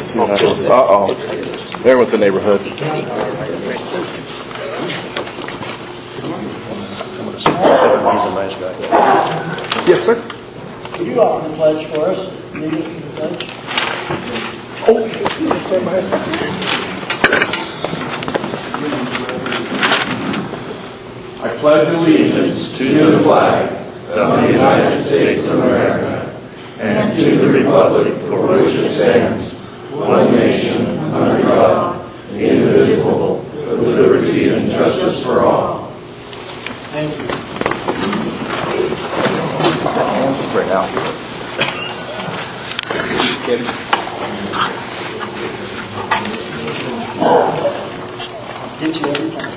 Let's see what happens. Uh-oh. They're with the neighborhood. He's a nice guy. Yes, sir. Could you offer the pledge for us? Lead us in the pledge. I pledge allegiance to the flag of the United States of America and to the republic for which it stands, one nation, under God, indivisible, with liberty and justice for all. Thank you. Right now. Get you every time.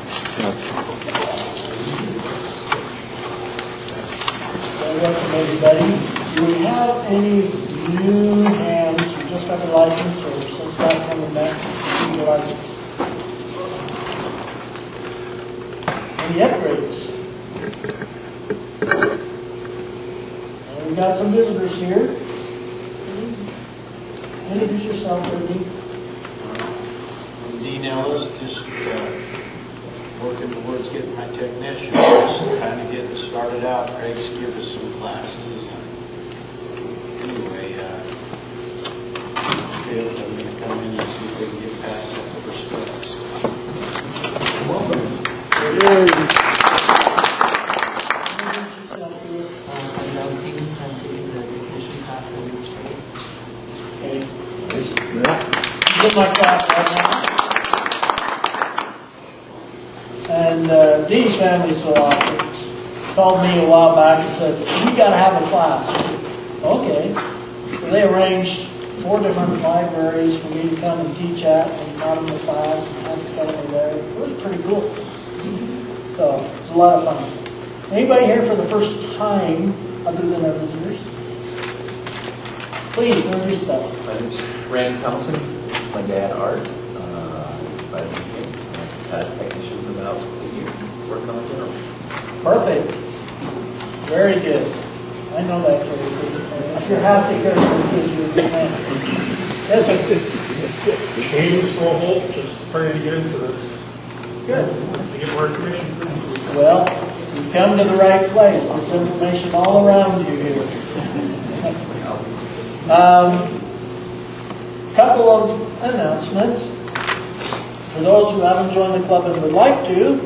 Welcome everybody. Do we have any new hands who just got their license or since last time we met, received their license? Any upgrades? And we've got some visitors here. Introduce yourself, Brittany. I'm Dean Ellis, just working towards getting my technician, just kind of getting started out. Craig's give us some classes. Anyway, I'm going to come in and see if we can get past that first steps. Welcome. I'm taking the technician class in each day. Okay. Good my class right now. And Dean's family so often called me a while back and said, "We got to have a class." I said, "Okay." So they arranged 4 different libraries for me to come and teach at and taught them the class and had the family there. It was pretty cool. So it was a lot of fun. Anybody here for the first time other than our visitors? Please, introduce yourself. My name is Randy Thompson. My dad, Art. I've had a technician for about a year, working on my general. Perfect. Very good. I know that very good. If you're half the careful because you're a good man. Yes, sir. James Holt, just starting to get into this. Good. To get more information. Well, you've come to the right place. There's information all around you here. Couple of announcements. For those who haven't joined the club and would like to,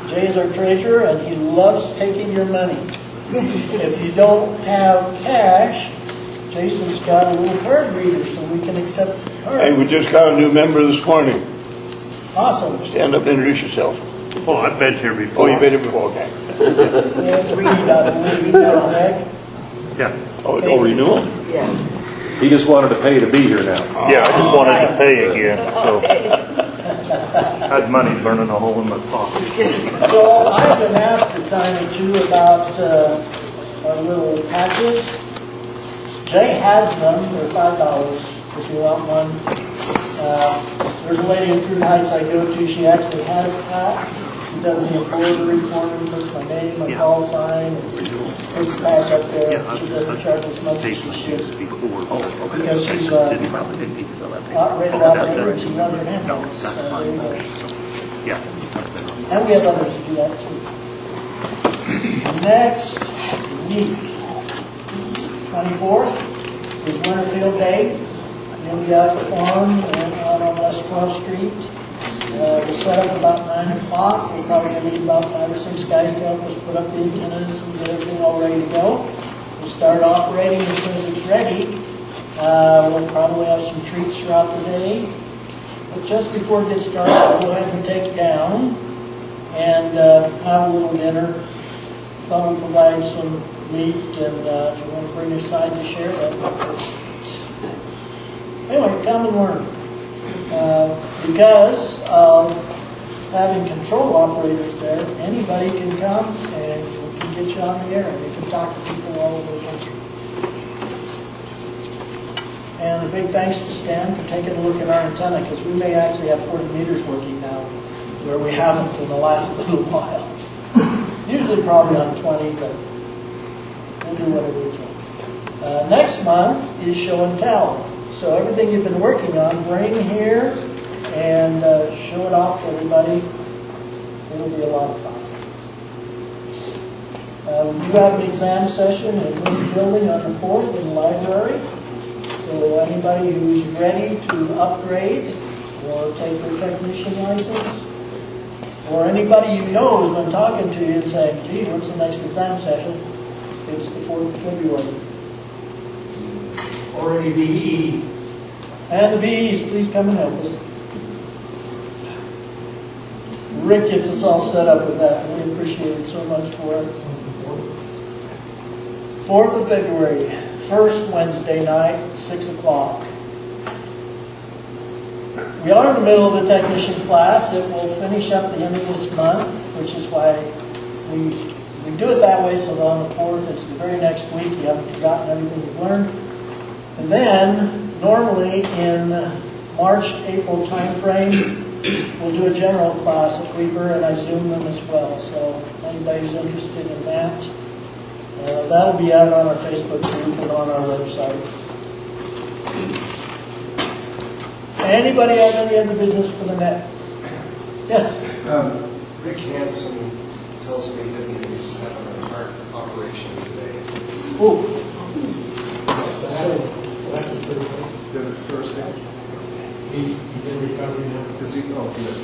Jay is our treasurer and he loves taking your money. If you don't have cash, Jason's got a little card reader so we can accept cards. Hey, we just got a new member this morning. Awesome. Stand up and introduce yourself. Oh, I've been here before. Oh, you've been here before, okay. That's read out of the correct? Yeah. Oh, renewal? He just wanted to pay to be here now. Yeah, I just wanted to pay again, so I had money burning a hole in my pocket. So I've been asked a time or two about our little patches. Jay has them. They're $5 if you want one. There's a lady in Crude Heights I go to. She actually has hats. She does the embroidery for me, puts my name, my call sign, and puts the patch up there. She doesn't charge as much as she should because she's operated operator and she knows her handles. There you go. And we have others who do that too. Next week, 24th, is Winterfield Day. We'll be out at the farm and out on West 12th Street. We'll set up about 9 o'clock. We're probably going to need about 5 or 6 guys to help us put up the antennas and get everything all ready to go. We'll start operating as soon as it's ready. We'll probably have some treats throughout the day. But just before it gets started, we'll go ahead and take it down and have a little dinner. Thought we'd provide some meat and if you want to bring your side to share, that would be perfect. Anyway, come and learn. Because of having control operators there, anybody can come and we can get you on the air and you can talk to people all over the country. And a big thanks to Stan for taking a look at our antenna because we may actually have 40 meters working now where we haven't in the last little while. Usually probably on 20, but we'll do whatever we can. Next month is show and tell. So everything you've been working on, bring here and show it off to everybody. It'll be a lot of fun. We do have an exam session in this building on the 4th in the library. So anybody who's ready to upgrade or take their technician license, or anybody you know has been talking to you and saying, gee, what's the next exam session? It's the 4th of February. Or any BEs. And the BEs, please come and help us. Rick gets us all set up with that, and we appreciate it so much for it. 4th of February, first Wednesday night, 6 o'clock. We are in the middle of the technician class. It will finish up the end of this month, which is why we do it that way, so that on the 4th, it's the very next week. You haven't forgotten everything you've learned. And then, normally in March, April timeframe, we'll do a general class at Weber, and I Zoom them as well. So anybody who's interested in that, that'll be out on our Facebook group and on our website. Anybody have any other business for the net? Yes? Rick Hansen tells me that he's having a heart operation today. Ooh. The first day. He's in recovery now. Is he? Oh, good.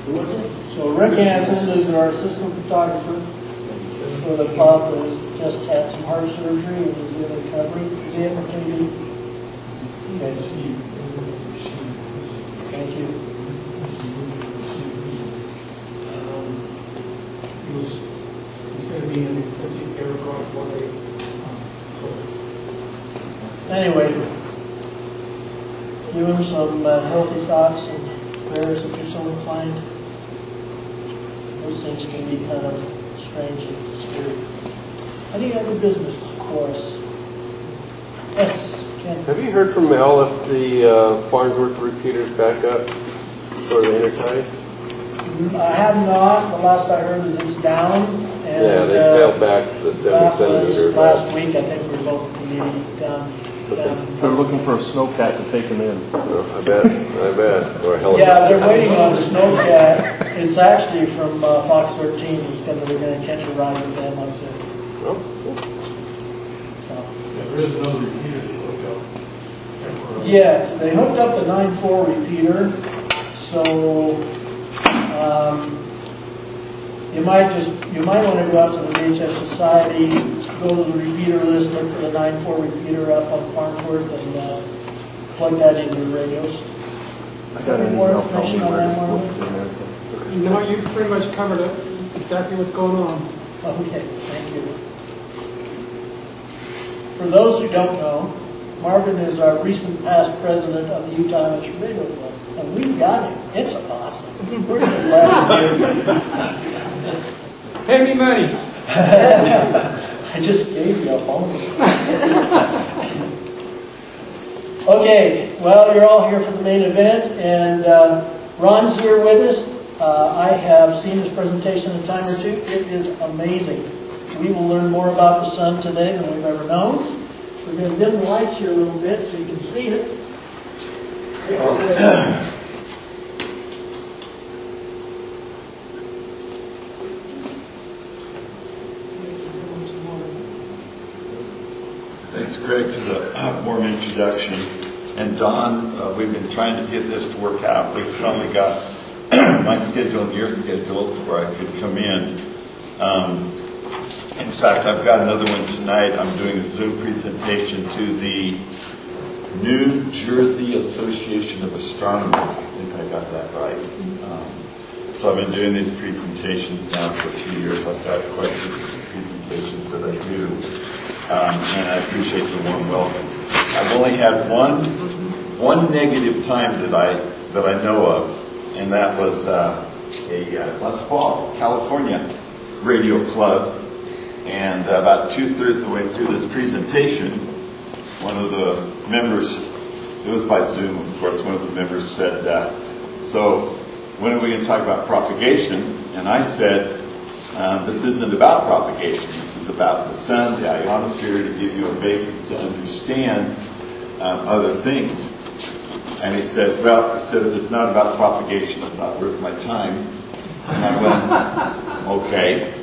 Who was it? So Rick Hansen is our assistant photographer for the club that has just had some heart surgery and is in recovery. Is he at McKinney? Okay. Thank you. He's going to be in intensive care for 4 days. Anyway, give him some healthy thoughts and prayers if you're so inclined. Those things can be kind of strange and scary. Any other business for us? Yes, Ken. Have you heard from Mel if the Farnsworth repeater's back up for the intertie? I have not. The last I heard is it's down. And, Yeah, they failed back to the 7 that was centimeter. last week. I think we were both at the meeting down. They're looking for a snowcat to take them in. Oh, I bet. Or a helicopter. Yeah, they're waiting on a snowcat. It's actually from Fox 13. They're going to catch a ride with them up there. Oh, cool. So. There is another repeater to look up. Yes, they hooked up the 9.4 repeater, so you might want to go out to the VHF Society, go to the repeater list, look for the 9.4 repeater up on Farnsworth, and plug that into your radios. I got Any an more email information from on that, Weber. Marlon? No, you pretty much covered it. That's exactly what's going on. Okay, thank you. For those who don't know, Marvin is our recent past president of the Utah Amateur Radio Club, and we've got him. It's awesome. We're so glad he's here. Pay me money. I just gave you a bonus. Okay, well, you're all here for the main event, and Ron's here with us. I have seen his presentation a time or two. It is amazing. We will learn more about the sun today than we've ever known. We're going to dim the lights here a little bit so you can see it. Thanks, Greg, for the warm introduction. And Don, we've been trying to get this to work out. We finally got my schedule and your schedule where I could come in. In fact, I've got another one tonight. I'm doing a Zoom presentation to the New Jersey Association of Astronomers. I think I got that right. So I've been doing these presentations now for a few years. I've got quite a few presentations that I do. And I appreciate the warm welcome. I've only had one negative time that I know of, and that was last fall, California Radio Club. And about 2/3 of the way through this presentation, one of the members, it was by Zoom, of course, one of the members said, so when are we going to talk about propagation? And I said, this isn't about propagation. This is about the sun, the ionosphere, to give you a basis to understand other things. And he said, well, if it's not about propagation, it's not worth my time. And I went, okay.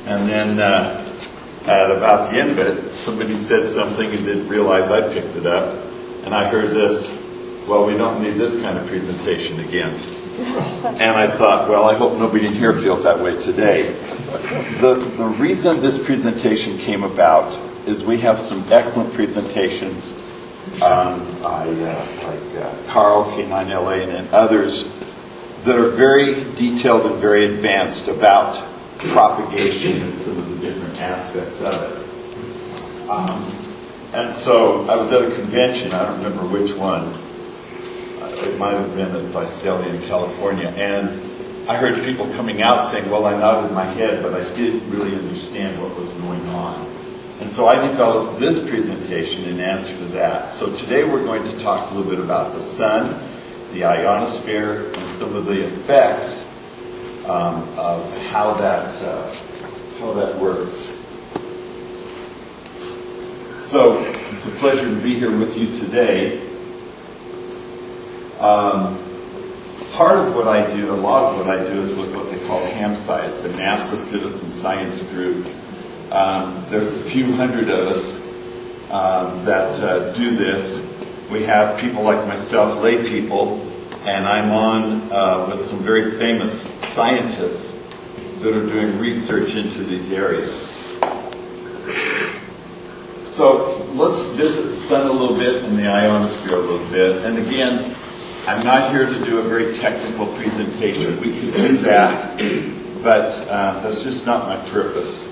And then at about the end of it, somebody said something and didn't realize I picked it up. And I heard this, well, we don't need this kind of presentation again. And I thought, well, I hope nobody in here feels that way today. The reason this presentation came about is we have some excellent presentations Carl, K9LA, and others that are very detailed and very advanced about propagation and some of the different aspects of it. And so I was at a convention, I don't remember which one. It might have been at Visalia in California, and I heard people coming out saying, well, I nodded my head, but I didn't really understand what was going on. And so I developed this presentation in answer to that. So today we're going to talk a little bit about the sun, the ionosphere, and some of the effects of how that works. So it's a pleasure to be here with you today. Part of what I do, a lot of what I do, is with what they call HAMSCI. It's a NASA citizen science group. There's a few hundred of us that do this. We have people like myself, lay people, and I'm on with some very famous scientists that are doing research into these areas. So let's visit the sun a little bit and the ionosphere a little bit. And again, I'm not here to do a very technical presentation. We could do that, but that's just not my purpose.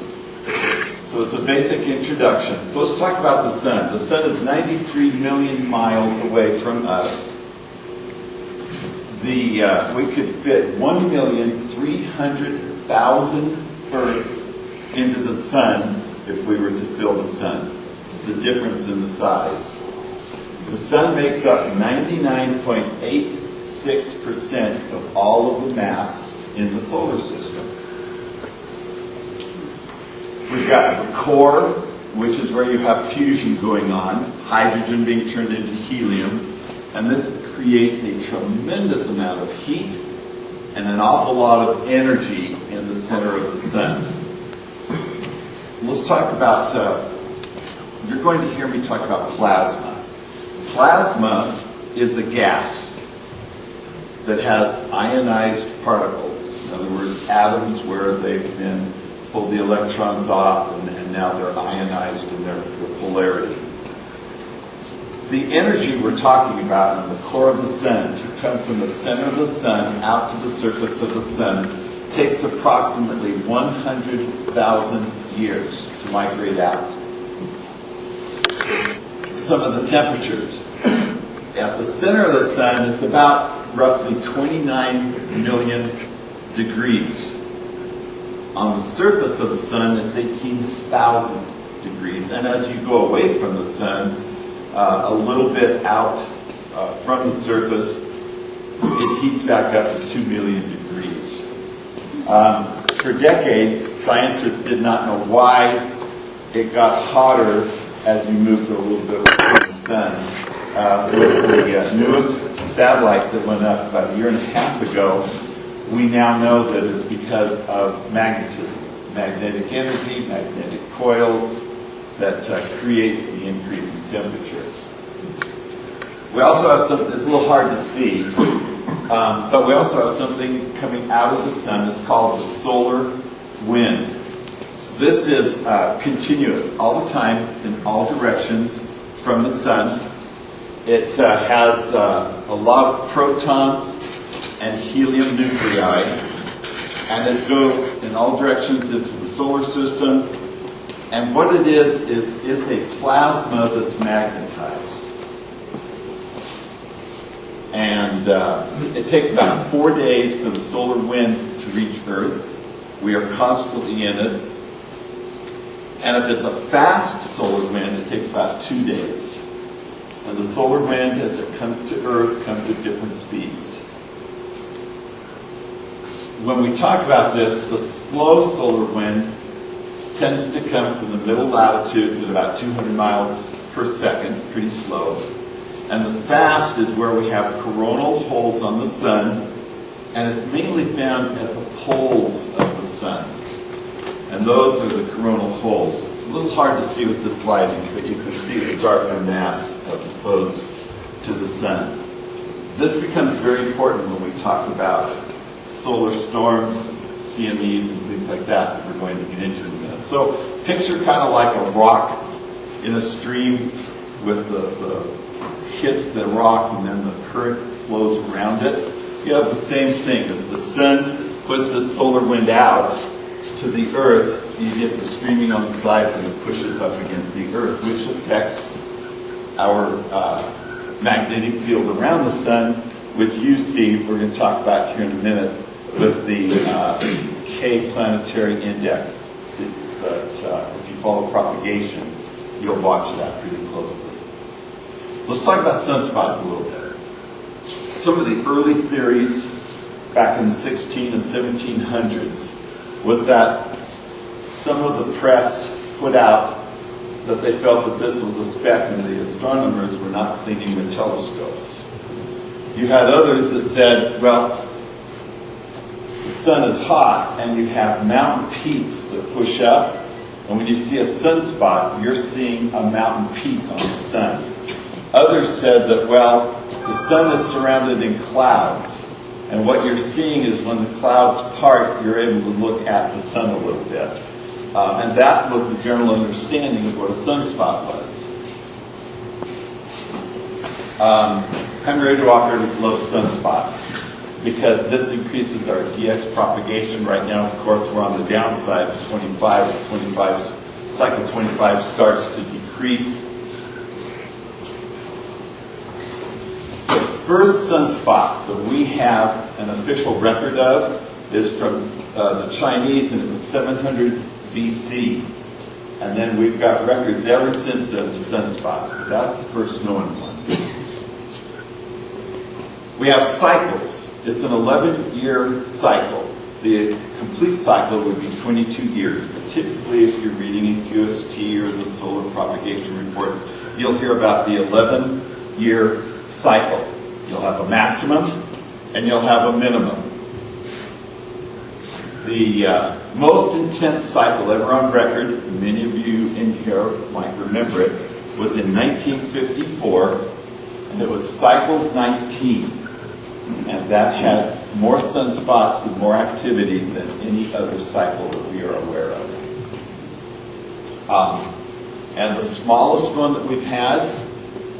So it's a basic introduction. So let's talk about the sun. The sun is 93 million miles away from us. We could fit 1,300,000 Earths into the sun if we were to fill the sun. It's the difference in the size. The sun makes up 99.86% of all of the mass in the solar system. We've got the core, which is where you have fusion going on, hydrogen being turned into helium, and this creates a tremendous amount of heat and an awful lot of energy in the center of the sun. Let's talk about, you're going to hear me talk about plasma. Plasma is a gas that has ionized particles. In other words, atoms where they've been pulled the electrons off and now they're ionized in their polarity. The energy we're talking about in the core of the sun, to come from the center of the sun out to the surface of the sun, takes approximately 100,000 years to migrate out. Some of the temperatures. At the center of the sun, it's about roughly 29 million degrees. On the surface of the sun, it's 18,000 degrees. And as you go away from the sun, a little bit out from the surface, it heats back up to 2 million degrees. For decades, scientists did not know why it got hotter as we moved a little bit away from the sun. With the newest satellite that went up about a year and a half ago, we now know that it's because of magnetism, magnetic energy, magnetic coils that creates the increase in temperature. We also have something that's a little hard to see, but we also have something coming out of the sun. It's called the solar wind. This is continuous all the time in all directions from the sun. It has a lot of protons and helium nuclei, and it goes in all directions into the solar system. And what it is a plasma that's magnetized. And it takes about 4 days for the solar wind to reach Earth. We are constantly in it. And if it's a fast solar wind, it takes about 2 days. And the solar wind, as it comes to Earth, comes at different speeds. When we talk about this, the slow solar wind tends to come from the middle latitudes at about 200 miles per second, pretty slow. And the fast is where we have coronal holes on the sun, and it's mainly found at the poles of the sun. And those are the coronal holes. A little hard to see with this lighting, but you can see the darker mass as opposed to the sun. This becomes very important when we talk about solar storms, CMEs, and things like that we're going to get into in a minute. So picture kind of like a rock in a stream with the hits the rock and then the current flows around it. You have the same thing. As the sun puts the solar wind out to the earth, you get the streaming on the sides and it pushes up against the earth, which affects our magnetic field around the sun, which you see, we're going to talk about here in a minute, with the K planetary index. That if you follow propagation, you'll watch that pretty closely. Let's talk about sunspots a little bit. Some of the early theories back in the 16 and 1700s was that some of the press put out that they felt that this was a speck and the astronomers were not cleaning the telescopes. You had others that said, well, the sun is hot and you have mountain peaks that push up, and when you see a sunspot, you're seeing a mountain peak on the sun. Others said that, well, the sun is surrounded in clouds, and what you're seeing is when the clouds part, you're able to look at the sun a little bit. And that was the general understanding of what a sunspot was. I'm ready to walk over to love sunspots because this increases our DX propagation. Right now, of course, we're on the downside of 25. Cycle 25 starts to decrease. The first sunspot that we have an official record of is from the Chinese, and it was 700 BC. And then we've got records ever since of sunspots, but that's the first known one. We have cycles. It's an 11-year cycle. The complete cycle would be 22 years. But typically, if you're reading in QST or the solar propagation reports, you'll hear about the 11-year cycle. You'll have a maximum and you'll have a minimum. The most intense cycle ever on record, many of you in here might remember it, was in 1954, and it was cycle 19. And that had more sunspots and more activity than any other cycle that we are aware of. And the smallest one that we've had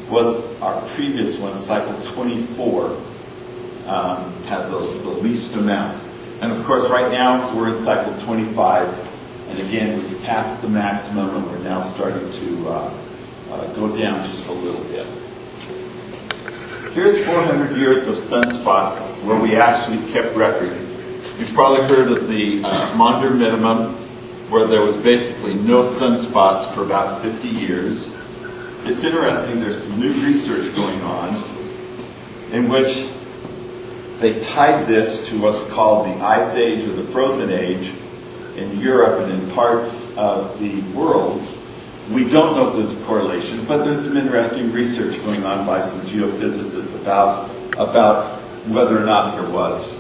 was our previous one, cycle 24, had the least amount. And of course, right now, we're in cycle 25. And again, we've passed the maximum, and we're now starting to go down just a little bit. Here's 400 years of sunspots where we actually kept records. You've probably heard of the Maunder minimum, where there was basically no sunspots for about 50 years. It's interesting, there's some new research going on in which they tied this to what's called the Ice Age or the Frozen Age in Europe and in parts of the world. We don't know if there's a correlation, but there's some interesting research going on by some geophysicists about whether or not there was.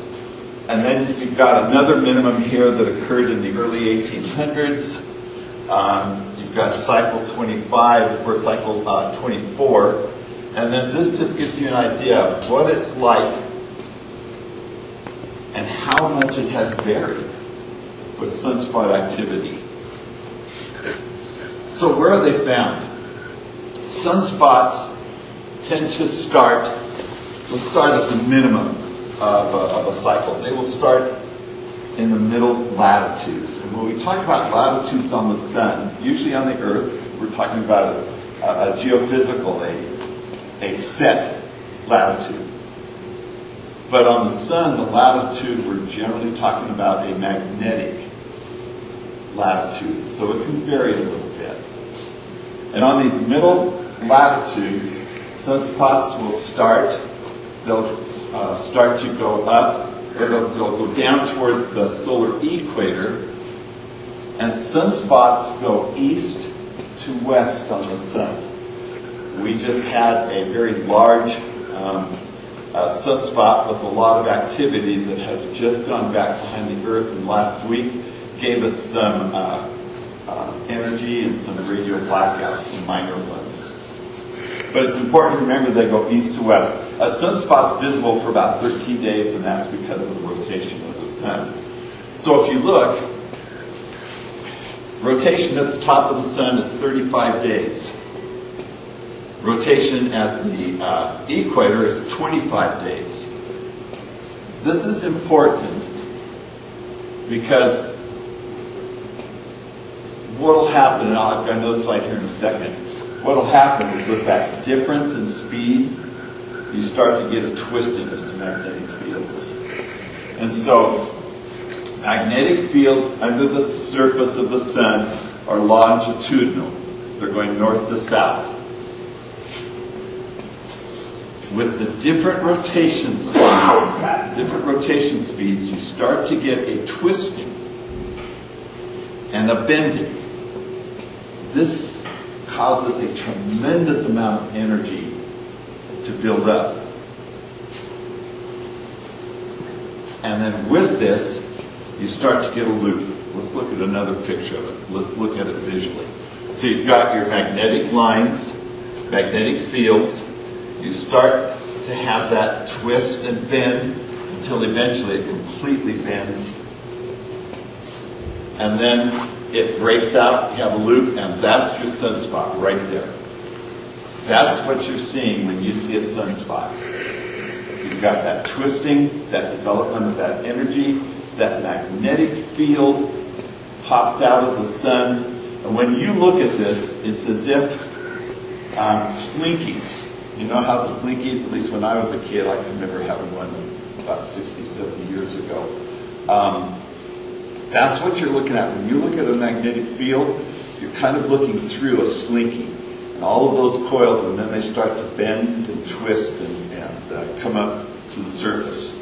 And then you've got another minimum here that occurred in the early 1800s. You've got cycle 25 or cycle 24. And then this just gives you an idea of what it's like and how much it has varied with sunspot activity. So where are they found? Sunspots tend to start at the minimum of a cycle. They will start in the middle latitudes. And when we talk about latitudes on the sun, usually on the Earth, we're talking about a geophysical, a set latitude. But on the sun, the latitude, we're generally talking about a magnetic latitude. So it can vary a little bit. And on these middle latitudes, sunspots will start. They'll start to go up, or they'll go down towards the solar equator. And sunspots go east to west on the sun. We just had a very large sunspot with a lot of activity that has just gone back behind the Earth, and last week gave us some energy and some radio blackouts, some minor ones. But it's important to remember they go east to west. A sunspot's visible for about 13 days, and that's because of the rotation of the sun. So if you look, rotation at the top of the sun is 35 days. Rotation at the equator is 25 days. This is important because what will happen, and I've got another slide here in a second, what will happen is with that difference in speed, you start to get a twisting of some magnetic fields. And so, magnetic fields under the surface of the sun are longitudinal. They're going north to south. With the different rotation speeds, you start to get a twisting and a bending. This causes a tremendous amount of energy to build up. And then with this, you start to get a loop. Let's look at another picture of it. Let's look at it visually. So you've got your magnetic lines, magnetic fields. You start to have that twist and bend until eventually it completely bends. And then it breaks out, you have a loop, and that's your sunspot right there. That's what you're seeing when you see a sunspot. You've got that twisting, that development of that energy, that magnetic field pops out of the sun. And when you look at this, it's as if slinkies. You know how the slinkies, at least when I was a kid, I can remember having one about 60, 70 years ago. That's what you're looking at. When you look at a magnetic field, you're kind of looking through a slinky. And all of those coils, and then they start to bend and twist and come up to the surface.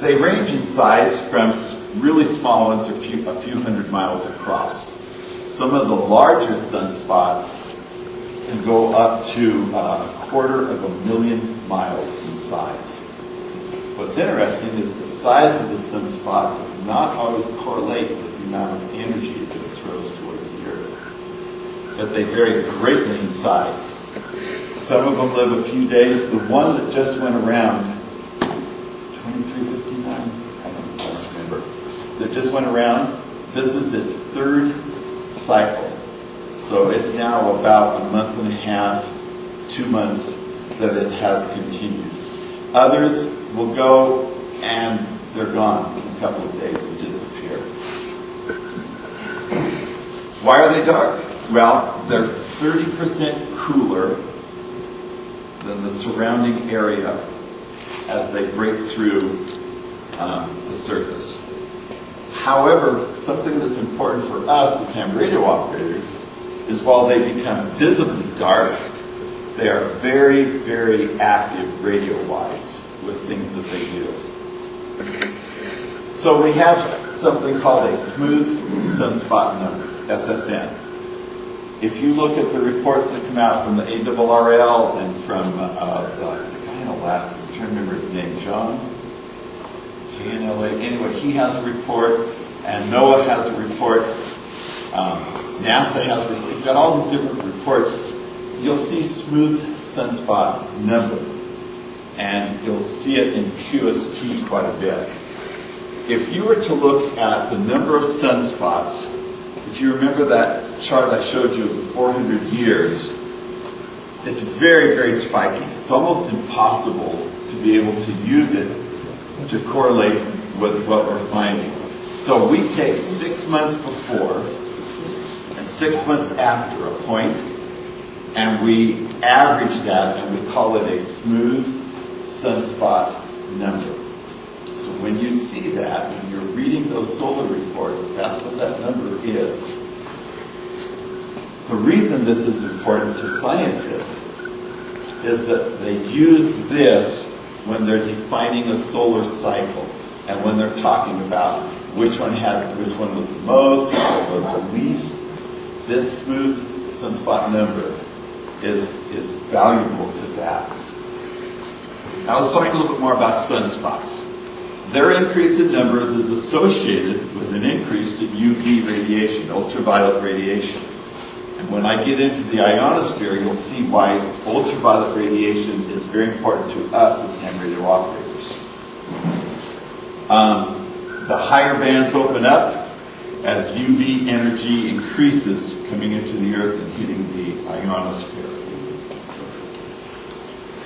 They range in size from really small ones, a few hundred miles across. Some of the larger sunspots can go up to 250,000 miles in size. What's interesting is the size of the sunspot does not always correlate with the amount of energy that it throws towards the Earth. But they vary greatly in size. Some of them live a few days. The one that just went around, 2359, I don't remember, that just went around, this is its third cycle. So it's now about a month and a half, 2 months that it has continued. Others will go and they're gone in a couple of days and disappear. Why are they dark? Well, they're 30% cooler than the surrounding area as they break through the surface. However, something that's important for us as ham radio operators is while they become visibly dark, they are very, very active radio-wise with things that they do. So we have something called a smooth sunspot number, SSN. If you look at the reports that come out from the ARRL and from the guy in Alaska, I'm trying to remember his name, John, JNLA. Anyway, he has a report, and NOAA has a report, NASA has a report. You've got all these different reports. You'll see smooth sunspot number, and you'll see it in QST quite a bit. If you were to look at the number of sunspots, if you remember that chart I showed you of the 400 years, it's very, very spiky. It's almost impossible to be able to use it to correlate with what we're finding. So we take 6 months before and 6 months after a point, and we average that, and we call it a smooth sunspot number. So when you see that, when you're reading those solar reports, that's what that number is. The reason this is important to scientists is that they use this when they're defining a solar cycle and when they're talking about which one was the most, which one was the least. This smooth sunspot number is valuable to that. Now let's talk a little bit more about sunspots. Their increase in numbers is associated with an increase in UV radiation, ultraviolet radiation. And when I get into the ionosphere, you'll see why ultraviolet radiation is very important to us as hand radio operators. The higher bands open up as UV energy increases coming into the Earth and hitting the ionosphere.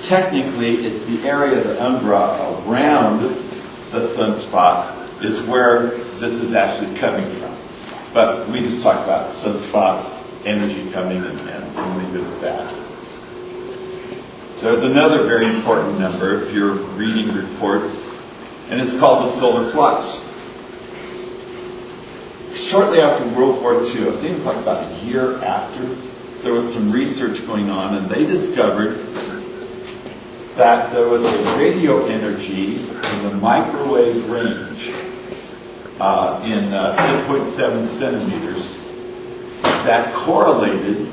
Technically, it's the area of the umbra around the sunspot is where this is actually coming from. But we just talked about sunspots, energy coming, and leave it at that. There's another very important number if you're reading reports, and it's called the solar flux. Shortly after World War II, I think it was like about a year after, there was some research going on, and they discovered that there was a radio energy in the microwave range in 10.7 centimeters that correlated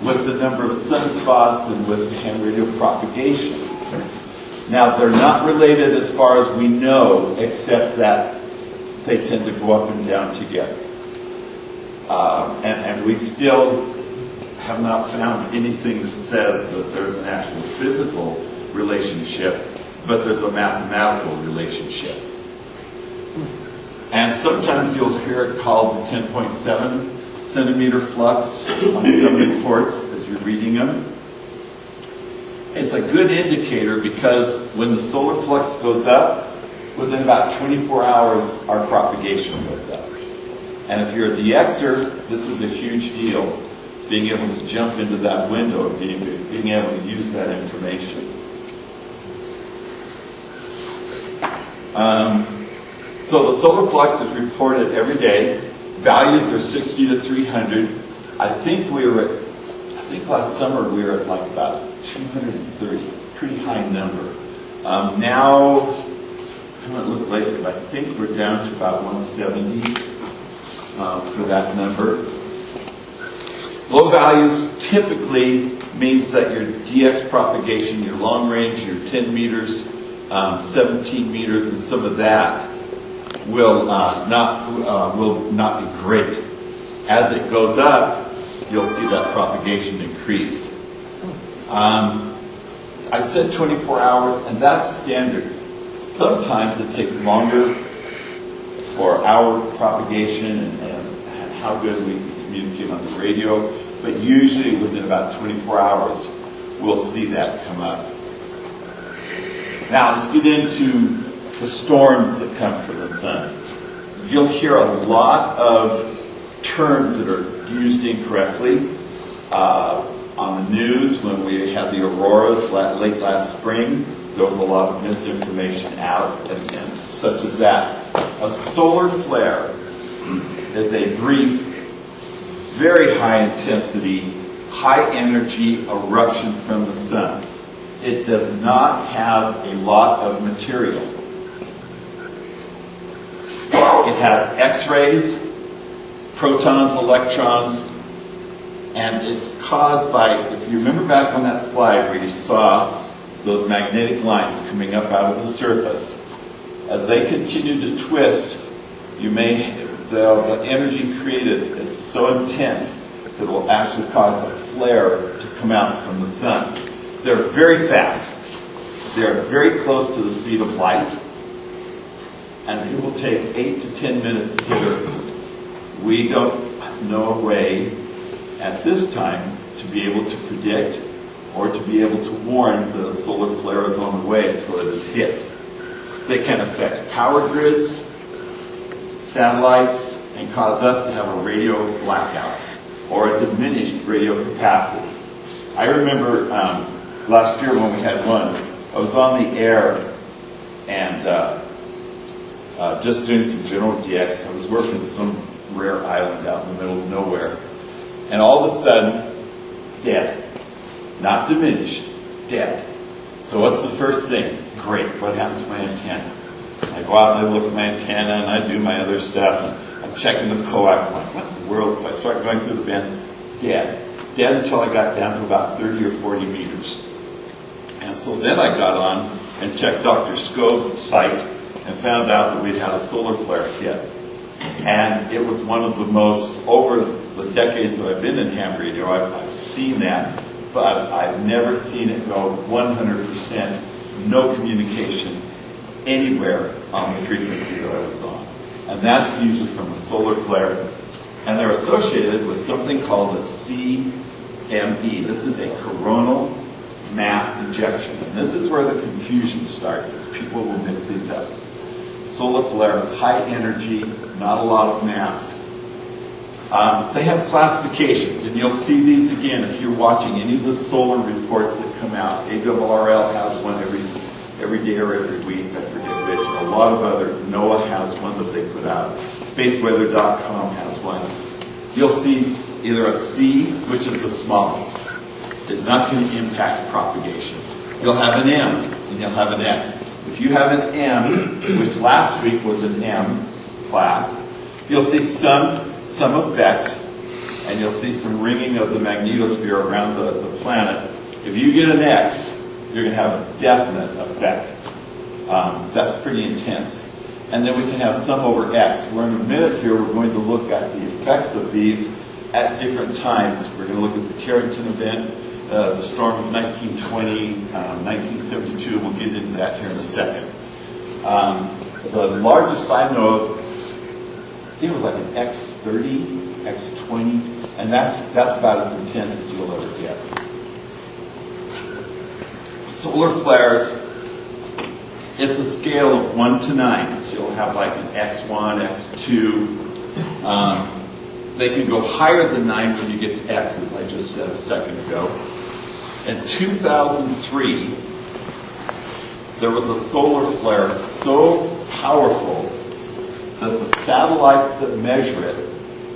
with the number of sunspots and with the hand radio propagation. Now, they're not related as far as we know, except that they tend to go up and down together. And we still have not found anything that says that there's an actual physical relationship, but there's a mathematical relationship. And sometimes you'll hear it called the 10.7 centimeter flux on some reports as you're reading them. It's a good indicator because when the solar flux goes up, within about 24 hours, our propagation goes up. And if you're a DXer, this is a huge deal, being able to jump into that window and being able to use that information. So the solar flux is reported every day. Values are 60 to 300. I think last summer we were at like about 230, pretty high number. Now, I haven't looked lately, but I think we're down to about 170 for that number. Low values typically means that your DX propagation, your long range, your 10 meters, 17 meters, and some of that will not be great. As it goes up, you'll see that propagation increase. I said 24 hours, and that's standard. Sometimes it takes longer for our propagation and how good we communicate on the radio, but usually within about 24 hours, we'll see that come up. Now, let's get into the storms that come from the sun. You'll hear a lot of terms that are used incorrectly. On the news, when we had the auroras late last spring, there was a lot of misinformation out, and such as that. A solar flare is a brief, very high intensity, high energy eruption from the sun. It does not have a lot of material. It has X-rays, protons, electrons, and it's caused by, if you remember back on that slide where you saw those magnetic lines coming up out of the surface, as they continue to twist, the energy created is so intense that it will actually cause a flare to come out from the sun. They're very fast. They're very close to the speed of light, and it will take 8 to 10 minutes to hit Earth. We don't know a way at this time to be able to predict or to be able to warn that a solar flare is on the way until it is hit. They can affect power grids, satellites, and cause us to have a radio blackout or a diminished radio capacity. I remember last year when we had one, I was on the air and just doing some general DX. I was working some rare island out in the middle of nowhere. And all of a sudden, dead. Not diminished, dead. So what's the first thing? Great, what happened to my antenna? I go out and I look at my antenna and I do my other stuff. And I'm checking the coax. I'm like, what in the world? So I start going through the bands. dead until I got down to about 30 or 40 meters. And so then I got on and checked Dr. Scove's site and found out that we'd had a solar flare hit. And it was one of the most, over the decades that I've been in ham radio, I've seen that, but I've never seen it go 100%, no communication anywhere on the frequency that I was on. And that's usually from a solar flare. And they're associated with something called a CME. This is a coronal mass ejection. And this is where the confusion starts, is people will mix these up. Solar flare, high energy, not a lot of mass. They have classifications, and you'll see these again if you're watching any of the solar reports that come out. ARRL has one every day or every week, I forget which. A lot of other, NOAA has one that they put out. Spaceweather.com has one. You'll see either a C, which is the smallest. It's not going to impact propagation. You'll have an M, and you'll have an X. If you have an M, which last week was an M class, you'll see some effects, and you'll see some ringing of the magnetosphere around the planet. If you get an X, you're going to have a definite effect. That's pretty intense. And then we can have some over X. We're in a minute here, we're going to look at the effects of these at different times. We're going to look at the Carrington event, the storm of 1920, 1972. We'll get into that here in a second. The largest I know of, I think it was like an X30, X20, and that's about as intense as you'll ever get. Solar flares, it's a scale of 1 to 9. So you'll have like an X1, X2. They can go higher than 9 when you get to X, as I just said a second ago. In 2003, there was a solar flare so powerful that the satellites that measure it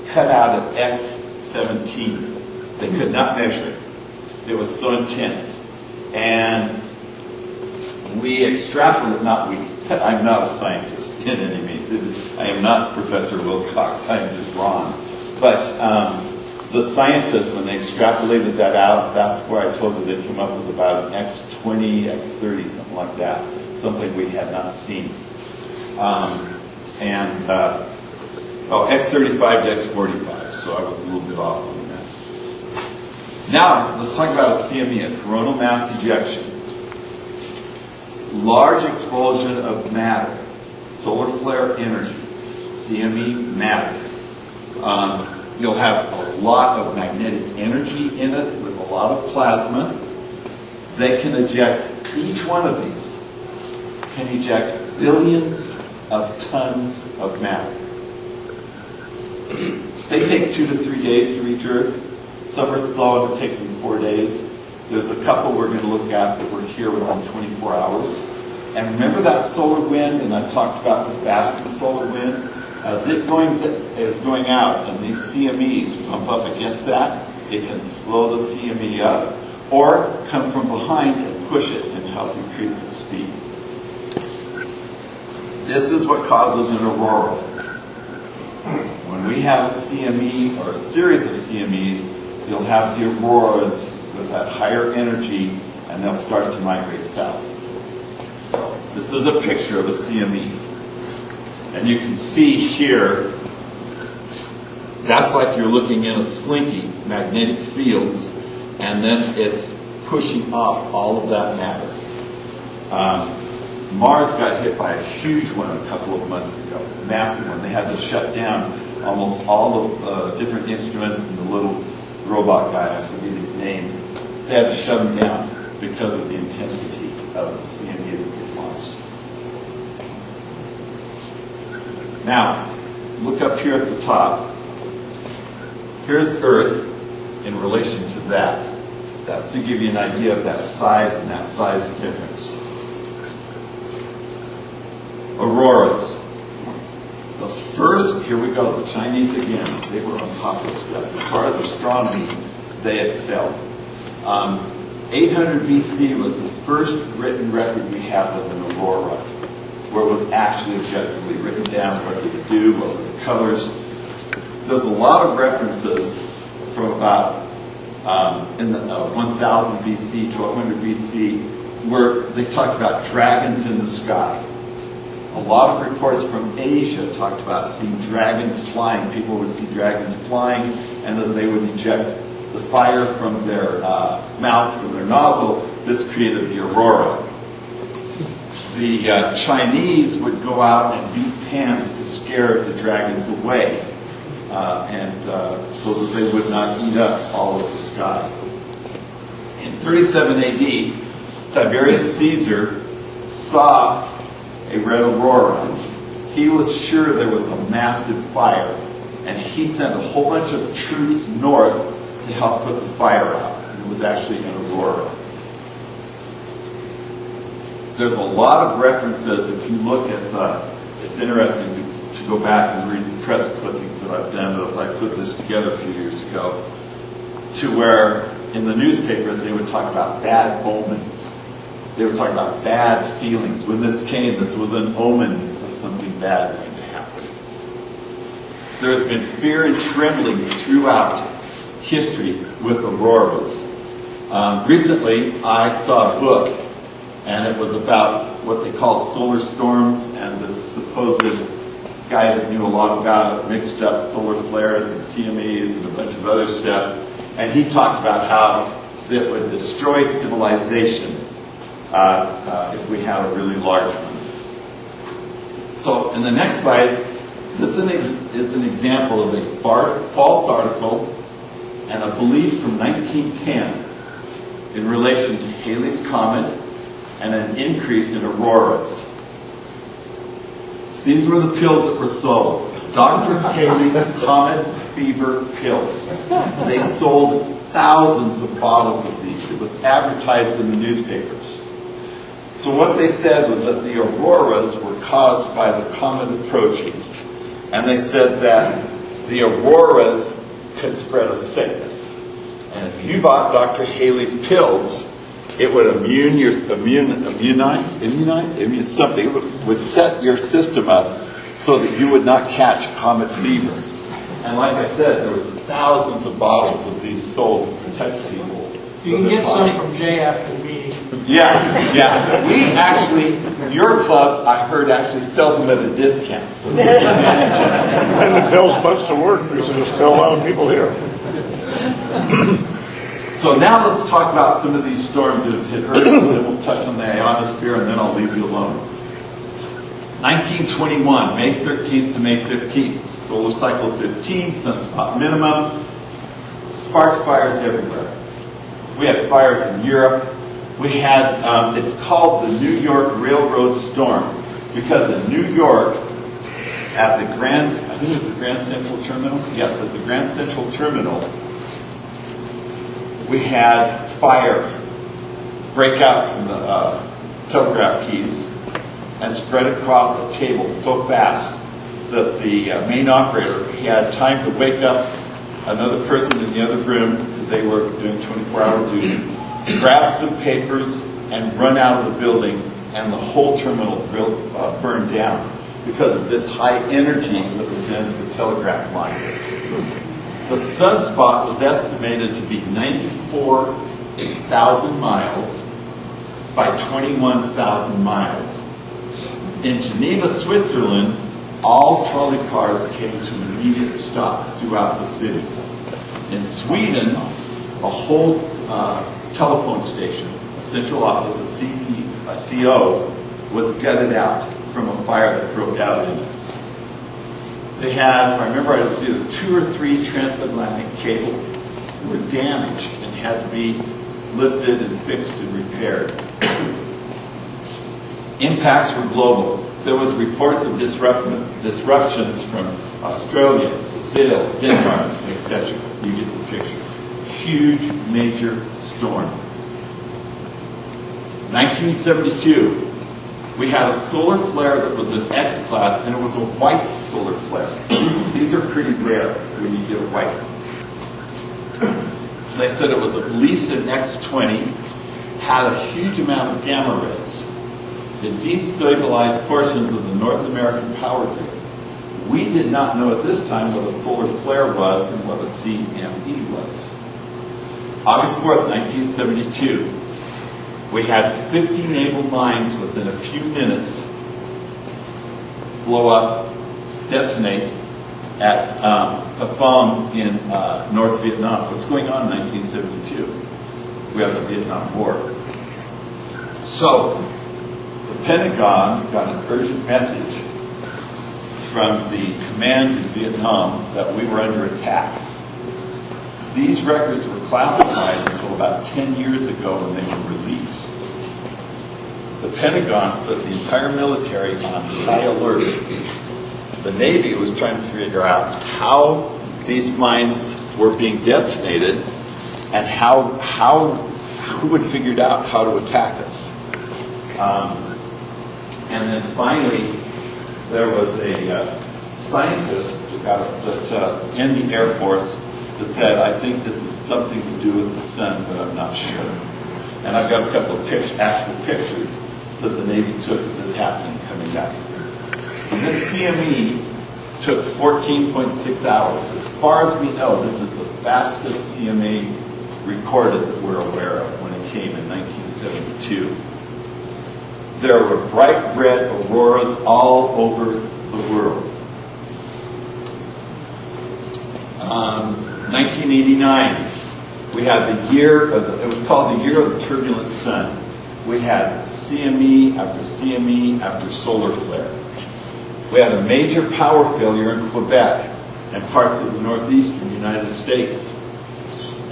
cut out at X17. They could not measure it. It was so intense. And we extrapolate, not we, I'm not a scientist in any means. I am not Professor Wilcox, I am just Ron. But the scientists, when they extrapolated that out, that's where I told you they'd come up with about an X20, X30, something like that. Something we had not seen. X35 to X45, so I was a little bit off on that. Now, let's talk about a CME, a coronal mass ejection. Large explosion of matter, solar flare energy, CME matter. You'll have a lot of magnetic energy in it with a lot of plasma. They can eject, each one of these can eject billions of tons of matter. They take 2 to 3 days to reach Earth. Some are slow and it takes them 4 days. There's a couple we're going to look at that were here within 24 hours. And remember that solar wind, and I talked about the fastest solar wind? As it is going out and these CMEs bump up against that, it can slow the CME up or come from behind and push it and help increase its speed. This is what causes an aurora. When we have a CME or a series of CMEs, you'll have the auroras with that higher energy and they'll start to migrate south. This is a picture of a CME. And you can see here, that's like you're looking in a slinky, magnetic fields, and then it's pushing off all of that matter. Mars got hit by a huge one a couple of months ago, a massive one. They had to shut down almost all of the different instruments and the little robot guy, I forget his name. They had to shut them down because of the intensity of the CME that hit Mars. Now, look up here at the top. Here's Earth in relation to that. That's to give you an idea of that size and that size difference. Auroras. The first, here we go, the Chinese again, they were on top of stuff. As far as astronomy, they excelled. 800 BC was the first written record we have of an aurora, where it was actually objectively written down what it would do, what were the colors. There's a lot of references from about in the 1000 BC, 1200 BC, where they talked about dragons in the sky. A lot of reports from Asia talked about seeing dragons flying. People would see dragons flying, and then they would eject the fire from their mouth, from their nozzle. This created the aurora. The Chinese would go out and beat pans to scare the dragons away, so that they would not eat up all of the sky. In 37 AD, Tiberius Caesar saw a red aurora. He was sure there was a massive fire, and he sent a whole bunch of troops north to help put the fire out. And it was actually an aurora. There's a lot of references. If you look at it's interesting to go back and read the press clippings that I've done, as I put this together a few years ago, to where in the newspapers they would talk about bad omens. They were talking about bad feelings. When this came, this was an omen of something bad going to happen. There has been fear and trembling throughout history with auroras. Recently, I saw a book, and it was about what they call solar storms, and this supposed guy that knew a lot about it mixed up solar flares and CMEs and a bunch of other stuff, and he talked about how it would destroy civilization if we had a really large one. So in the next slide, this is an example of a false article and a belief from 1910 in relation to Halley's Comet and an increase in auroras. These were the pills that were sold. Dr. Halley's Comet Fever pills. They sold thousands of bottles of these. It was advertised in the newspapers. So what they said was that the auroras were caused by the comet approaching. And they said that the auroras could spread a sickness. And if you bought Dr. Halley's pills, it would immunize something. It would set your system up so that you would not catch comet fever. And like I said, there was thousands of bottles of these sold to protect people. You can get some from Jay after the meeting. Yeah. We actually, your club, I heard, actually sells them at a discount. So And the pills must have worked because there's still a lot of people here. So now let's talk about some of these storms that have hit Earth, and then we'll touch on the ionosphere, and then I'll leave you alone. 1921, May 13th to May 15th, solar cycle 15, sunspot minimum, spark fires everywhere. We had fires in Europe. We had, it's called the New York Railroad Storm, because in New York, at the I think it's the Grand Central Terminal? Yes, at the Grand Central Terminal, we had fire break out from the telegraph keys and spread across a table so fast that the main operator had time to wake up another person in the other room, because they were doing 24-hour duty, grab some papers and run out of the building, and the whole terminal burned down because of this high energy that was in the telegraph lines. The sunspot was estimated to be 94,000 miles by 21,000 miles. In Geneva, Switzerland, all trolley cars came to an immediate stop throughout the city. In Sweden, a whole telephone station, a central office, a CO, was gutted out from a fire that broke out in it. They had, if I remember right, it was either 2 or 3 transatlantic cables that were damaged and had to be lifted and fixed and repaired. Impacts were global. There was reports of disruptions from Australia, Brazil, Denmark, etc. You get the picture. Huge, major storm. 1972. We had a solar flare that was an X class, and it was a white solar flare. These are pretty rare when you get a white one. They said it was at least an X20, had a huge amount of gamma rays. It destabilized portions of the North American power grid. We did not know at this time what a solar flare was and what a CME was. August 4th, 1972, we had 50 naval mines within a few minutes blow up, detonate at a farm in North Vietnam. What's going on in 1972? We have the Vietnam War. So, the Pentagon got an urgent message from the command in Vietnam that we were under attack. These records were classified until about 10 years ago when they were released. The Pentagon put the entire military on high alert. The Navy was trying to figure out how these mines were being detonated and who had figured out how to attack us. And then finally, there was a scientist in the Air Force that said, I think this is something to do with the sun, but I'm not sure. And I've got a couple of actual pictures that the Navy took of this happening coming back. And this CME took 14.6 hours. As far as we know, this is the fastest CME recorded that we're aware of when it came in 1972. There were bright red auroras all over the world. 1989, we had the year of it was called the year of the turbulent sun. We had CME after CME after solar flare. We had a major power failure in Quebec and parts of the northeastern United States.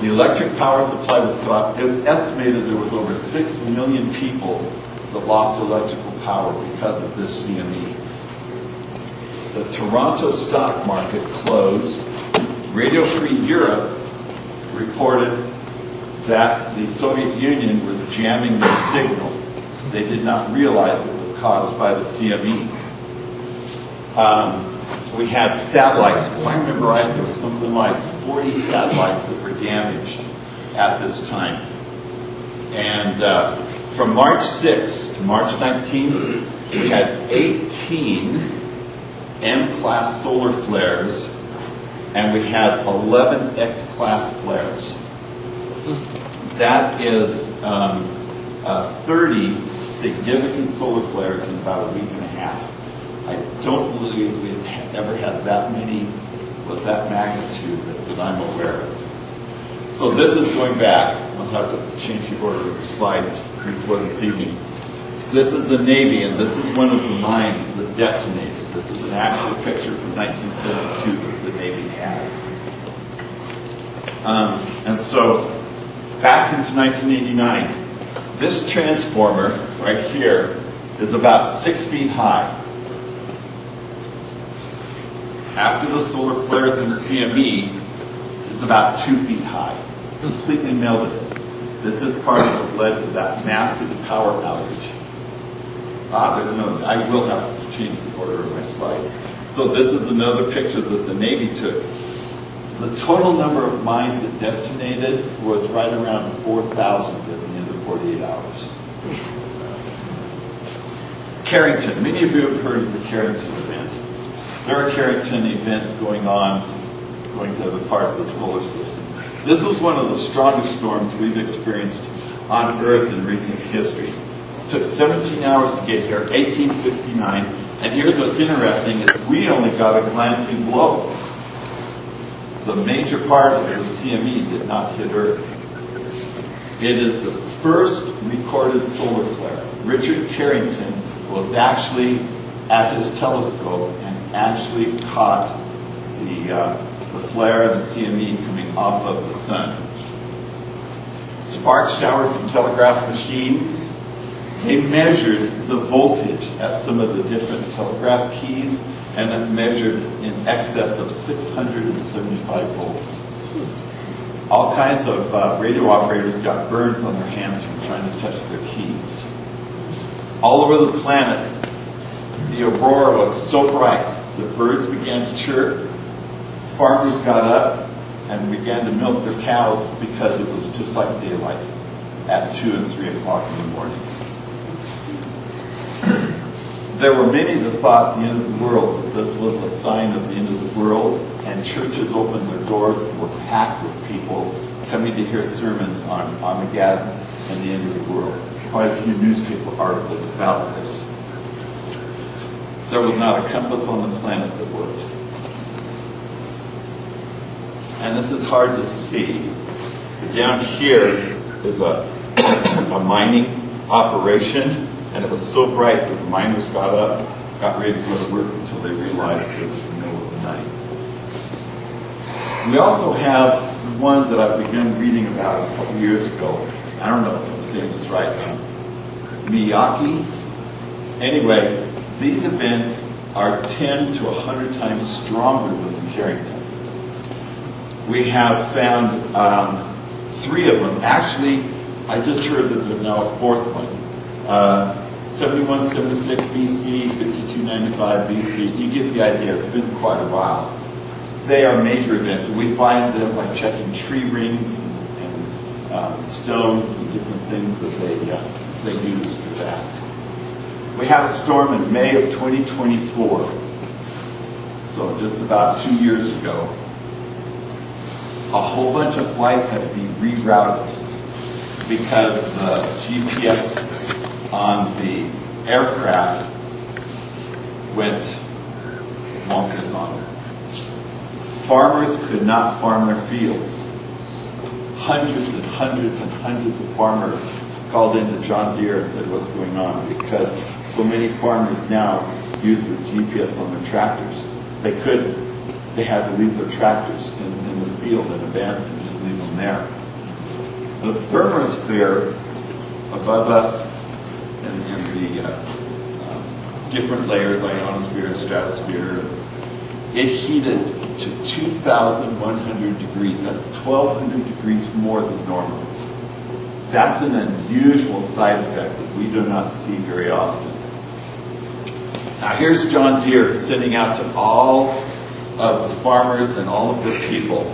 The electric power supply was cut off. It was estimated there was over 6 million people that lost electrical power because of this CME. The Toronto stock market closed. Radio Free Europe reported that the Soviet Union was jamming their signal. They did not realize it was caused by the CME. We had satellites. If I remember right, there was something like 40 satellites that were damaged at this time. And from March 6th to March 19th, we had 18 M-class solar flares, and we had 11 X-class flares. That is 30 significant solar flares in about a week and a half. I don't believe we've ever had that many with that magnitude that I'm aware of. So this is going back. I'll have to change the order of the slides for this evening. This is the Navy, and this is one of the mines that detonated. This is an actual picture from 1972 that the Navy had. And so, back into 1989, this transformer right here is about 6 feet high. After the solar flares in the CME, it's about 2 feet high. Completely melted it. This is part of what led to that massive power outage. There's another. I will have to change the order of my slides. So this is another picture that the Navy took. The total number of mines that detonated was right around 4,000 at the end of 48 hours. Carrington. Many of you have heard of the Carrington event. There are Carrington events going to other parts of the solar system. This was one of the strongest storms we've experienced on Earth in recent history. It took 17 hours to get here, 1859, and here's what's interesting, is we only got a glancing blow. The major part of the CME did not hit Earth. It is the first recorded solar flare. Richard Carrington was actually at his telescope and actually caught the flare and the CME coming off of the sun. Spark shower from telegraph machines. They measured the voltage at some of the different telegraph keys, and it measured in excess of 675 volts. All kinds of radio operators got burns on their hands from trying to touch their keys. All over the planet, the aurora was so bright, the birds began to chirp, farmers got up and began to milk their cows because it was just like daylight at 2 and 3 o'clock in the morning. There were many that thought the end of the world, that this was a sign of the end of the world, and churches opened their doors and were packed with people coming to hear sermons on Armageddon and the end of the world. Quite a few newspaper articles about this. There was not a compass on the planet that worked. And this is hard to see. Down here is a mining operation, and it was so bright that the miners got up, got ready to go to work until they realized it was the middle of the night. We also have one that I began reading about a couple years ago. I don't know if I'm saying this right. Miyake. Anyway, these events are 10 to 100 times stronger than the Carrington. We have found 3 of them. Actually, I just heard that there's now a 4th one. 7176 BC, 5295 BC. You get the idea. It's been quite a while. They are major events, and we find them by checking tree rings and stones and different things that they use for that. We had a storm in May of 2024, so just about 2 years ago. A whole bunch of flights had to be rerouted because the GPS on the aircraft went bonkers on them. Farmers could not farm their fields. Hundreds and hundreds and hundreds of farmers called into John Deere and said, what's going on? Because so many farmers now use the GPS on their tractors. They couldn't. They had to leave their tractors in the field and abandon them, just leave them there. The thermosphere above us and the different layers, ionosphere and stratosphere, it heated to 2,100 degrees. That's 1,200 degrees more than normal. That's an unusual side effect that we do not see very often. Now here's John Deere sending out to all of the farmers and all of their people.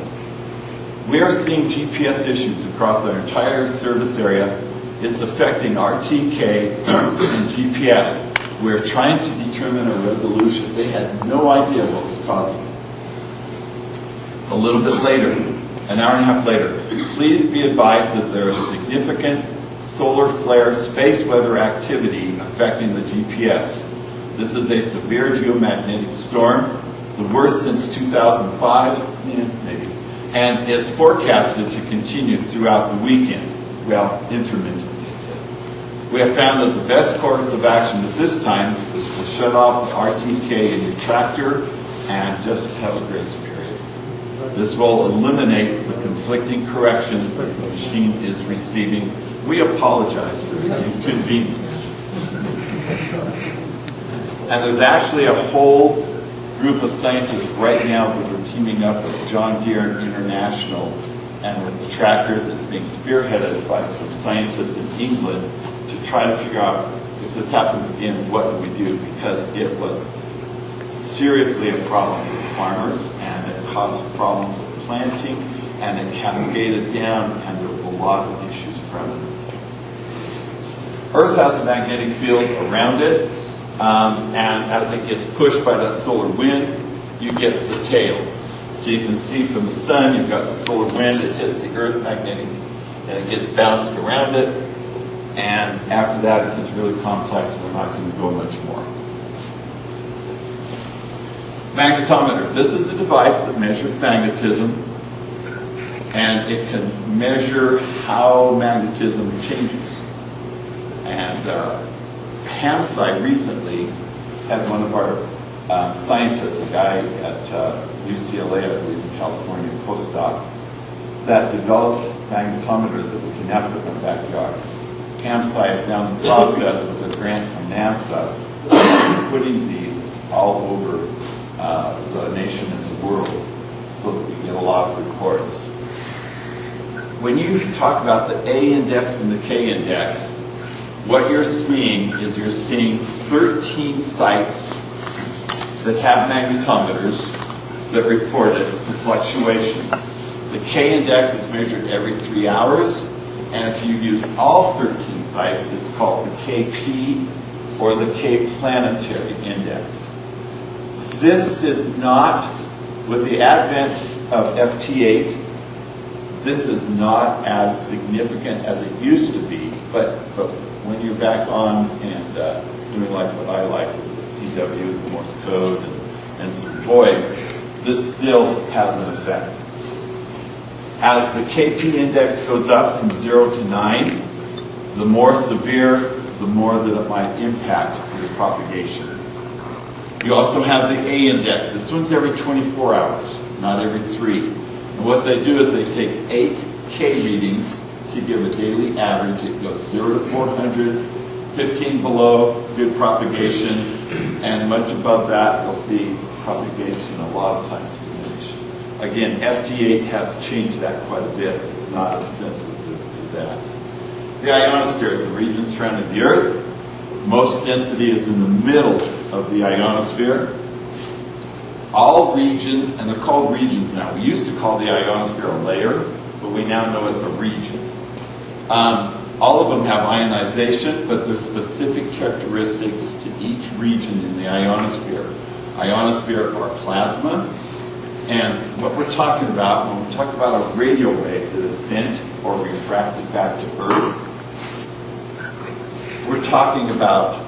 We are seeing GPS issues across our entire service area. It's affecting RTK and GPS. We're trying to determine a resolution. They had no idea what was causing it. A little bit later, an hour and a half later, please be advised that there is significant solar flare space weather activity affecting the GPS. This is a severe geomagnetic storm, the worst since 2005, maybe, and is forecasted to continue throughout the weekend, well, intermittently. We have found that the best course of action at this time is to shut off the RTK in your tractor and just have a grace period. This will eliminate the conflicting corrections that the machine is receiving. We apologize for the inconvenience. And there's actually a whole group of scientists right now that are teaming up with John Deere International and with the tractors. It's being spearheaded by some scientists in England to try to figure out if this happens again, what do we do? Because it was seriously a problem for farmers, and it caused problems with planting, and it cascaded down, and there was a lot of issues from it. Earth has a magnetic field around it, and as it gets pushed by that solar wind, you get the tail. So you can see from the sun, you've got the solar wind, it hits the Earth magnetic, and it gets bounced around it, and after that it gets really complex, and we're not going to go much more. Magnetometer. This is a device that measures magnetism, and it can measure how magnetism changes. And Hansai recently had one of our scientists, a guy at UCLA, I believe in California, a postdoc, that developed magnetometers that we can now put in our backyard. Hansai is now in the process with a grant from NASA putting these all over the nation and the world so that we get a lot of reports. When you talk about the A index and the K index, what you're seeing is you're seeing 13 sites that have magnetometers that reported the fluctuations. The K index is measured every 3 hours, and if you use all 13 sites, it's called the KP or the K planetary index. This is not, with the advent of FT8, this is not as significant as it used to be, but when you're back on and doing like what I like with the CW, the Morse code, and some voice, this still has an effect. As the KP index goes up from 0 to 9, the more severe, the more that it might impact your propagation. You also have the A index. This one's every 24 hours, not every 3. And what they do is they take 8 K readings to give a daily average. It goes 0 to 400, 15 below, good propagation, and much above that, you'll see propagation a lot of times diminish. Again, FT8 has changed that quite a bit. It's not as sensitive to that. The ionosphere is the region surrounding the Earth. Most density is in the middle of the ionosphere. All regions, and they're called regions now. We used to call the ionosphere a layer, but we now know it's a region. All of them have ionization, but there's specific characteristics to each region in the ionosphere. Ionosphere are plasma, and what we're talking about when we talk about a radio wave that is bent or refracted back to Earth, we're talking about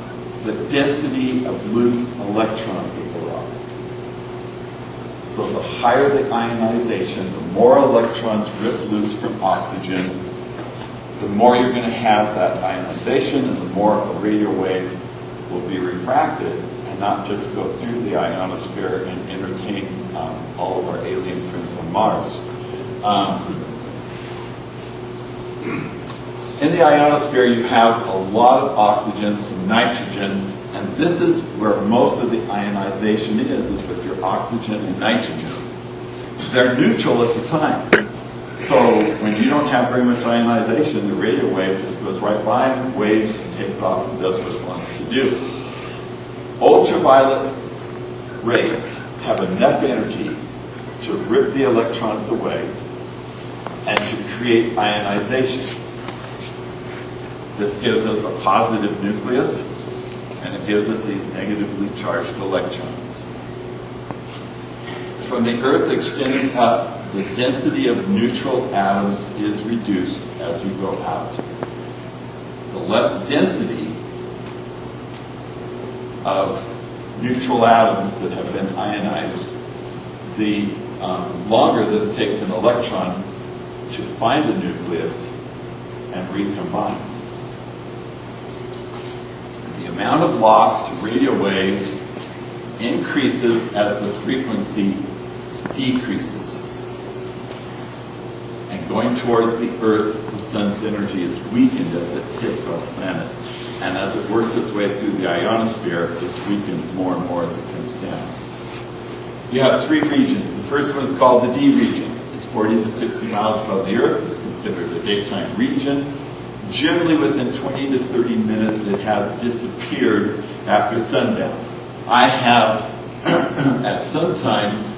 the density of loose electrons that there are. So the higher the ionization, the more electrons rip loose from oxygen, the more you're going to have that ionization, and the more a radio wave will be refracted and not just go through the ionosphere and entertain all of our alien friends on Mars. In the ionosphere, you have a lot of oxygen, some nitrogen, and this is where most of the ionization is with your oxygen and nitrogen. They're neutral at the time. So when you don't have very much ionization, the radio wave just goes right by and waves and takes off and does what it wants to do. Ultraviolet rays have enough energy to rip the electrons away and to create ionization. This gives us a positive nucleus, and it gives us these negatively charged electrons. From the Earth extending up, the density of neutral atoms is reduced as we go out. The less density of neutral atoms that have been ionized, the longer that it takes an electron to find a nucleus and recombine. The amount of loss to radio waves increases as the frequency decreases. And going towards the Earth, the sun's energy is weakened as it hits our planet. And as it works its way through the ionosphere, it's weakened more and more as it comes down. You have 3 regions. The first one is called the D region. It's 40 to 60 miles above the Earth. It's considered a daytime region. Generally within 20 to 30 minutes, it has disappeared after sundown. I have, at some times,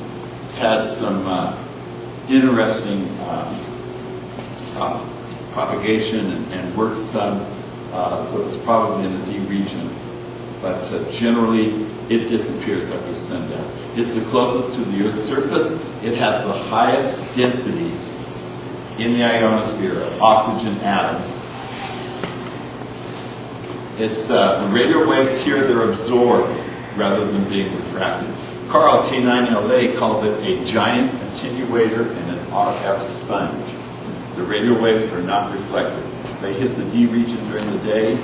had some interesting propagation and worked some that was probably in the D region. But generally, it disappears after sundown. It's the closest to the Earth's surface. It has the highest density in the ionosphere of oxygen atoms. It's the radio waves here, they're absorbed rather than being refracted. Carl K9LA calls it a giant attenuator and an RF sponge. The radio waves are not reflected. If they hit the D region during the day,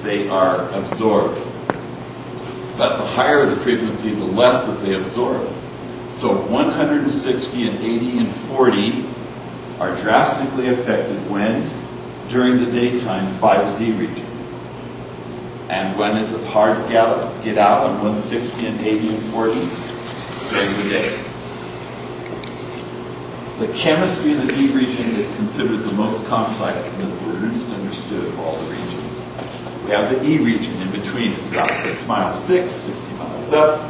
they are absorbed. But the higher the frequency, the less that they absorb. So 160 and 80 and 40 are drastically affected when? During the daytime by the D region. And when is it hard to get out on 160 and 80 and 40? During the day. The chemistry of the D region is considered the most complex and is the least understood of all the regions. We have the E region in between. It's about 6 miles thick, 60 miles up.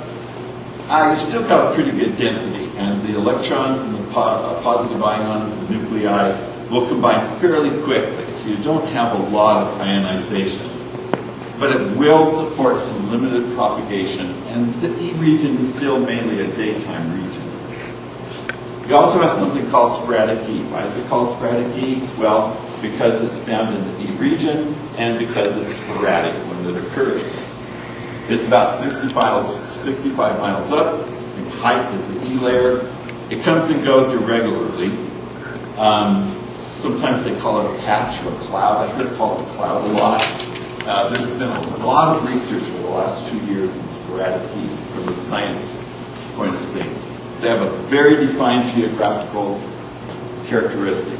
You still got a pretty good density, and the electrons and the positive ions, the nuclei, will combine fairly quickly, so you don't have a lot of ionization. But it will support some limited propagation, and the E region is still mainly a daytime region. We also have something called sporadic E. Why is it called sporadic E? Well, because it's found in the E region and because it's sporadic when it occurs. It's about 65 miles up. The height is the E layer. It comes and goes irregularly. Sometimes they call it a patch or a cloud. I hear it called a cloud a lot. There's been a lot of research over the last 2 years in sporadic E from the science point of things. They have a very defined geographical characteristic.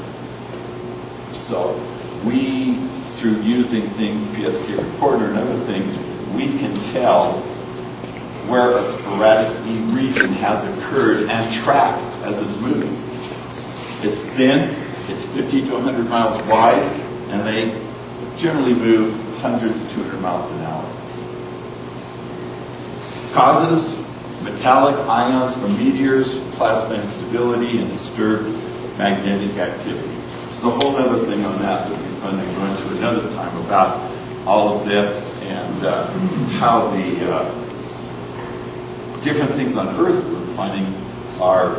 So we, through using things, PSK Reporter and other things, we can tell where a sporadic E region has occurred and track as it's moving. It's thin, it's 50 to 100 miles wide, and they generally move 100 to 200 miles an hour. Causes: metallic ions from meteors, plasma instability, and disturbed magnetic activity. There's a whole other thing on that would be fun to go into another time about all of this and how the different things on Earth we're finding are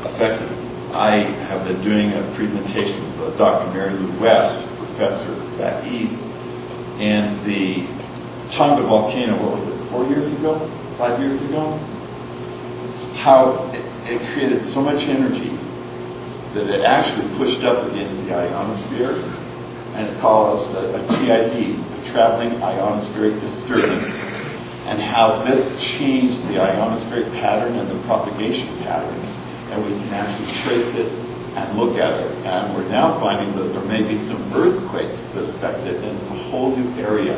affected. I have been doing a presentation with Dr. Mary Lou West, professor back east, and the Tonga volcano, what was it, 4 years ago? 5 years ago? How it created so much energy that it actually pushed up against the ionosphere, and it caused a TID, a traveling ionospheric disturbance, and how this changed the ionospheric pattern and the propagation patterns, and we can actually trace it and look at it. And we're now finding that there may be some earthquakes that affect it, and it's a whole new area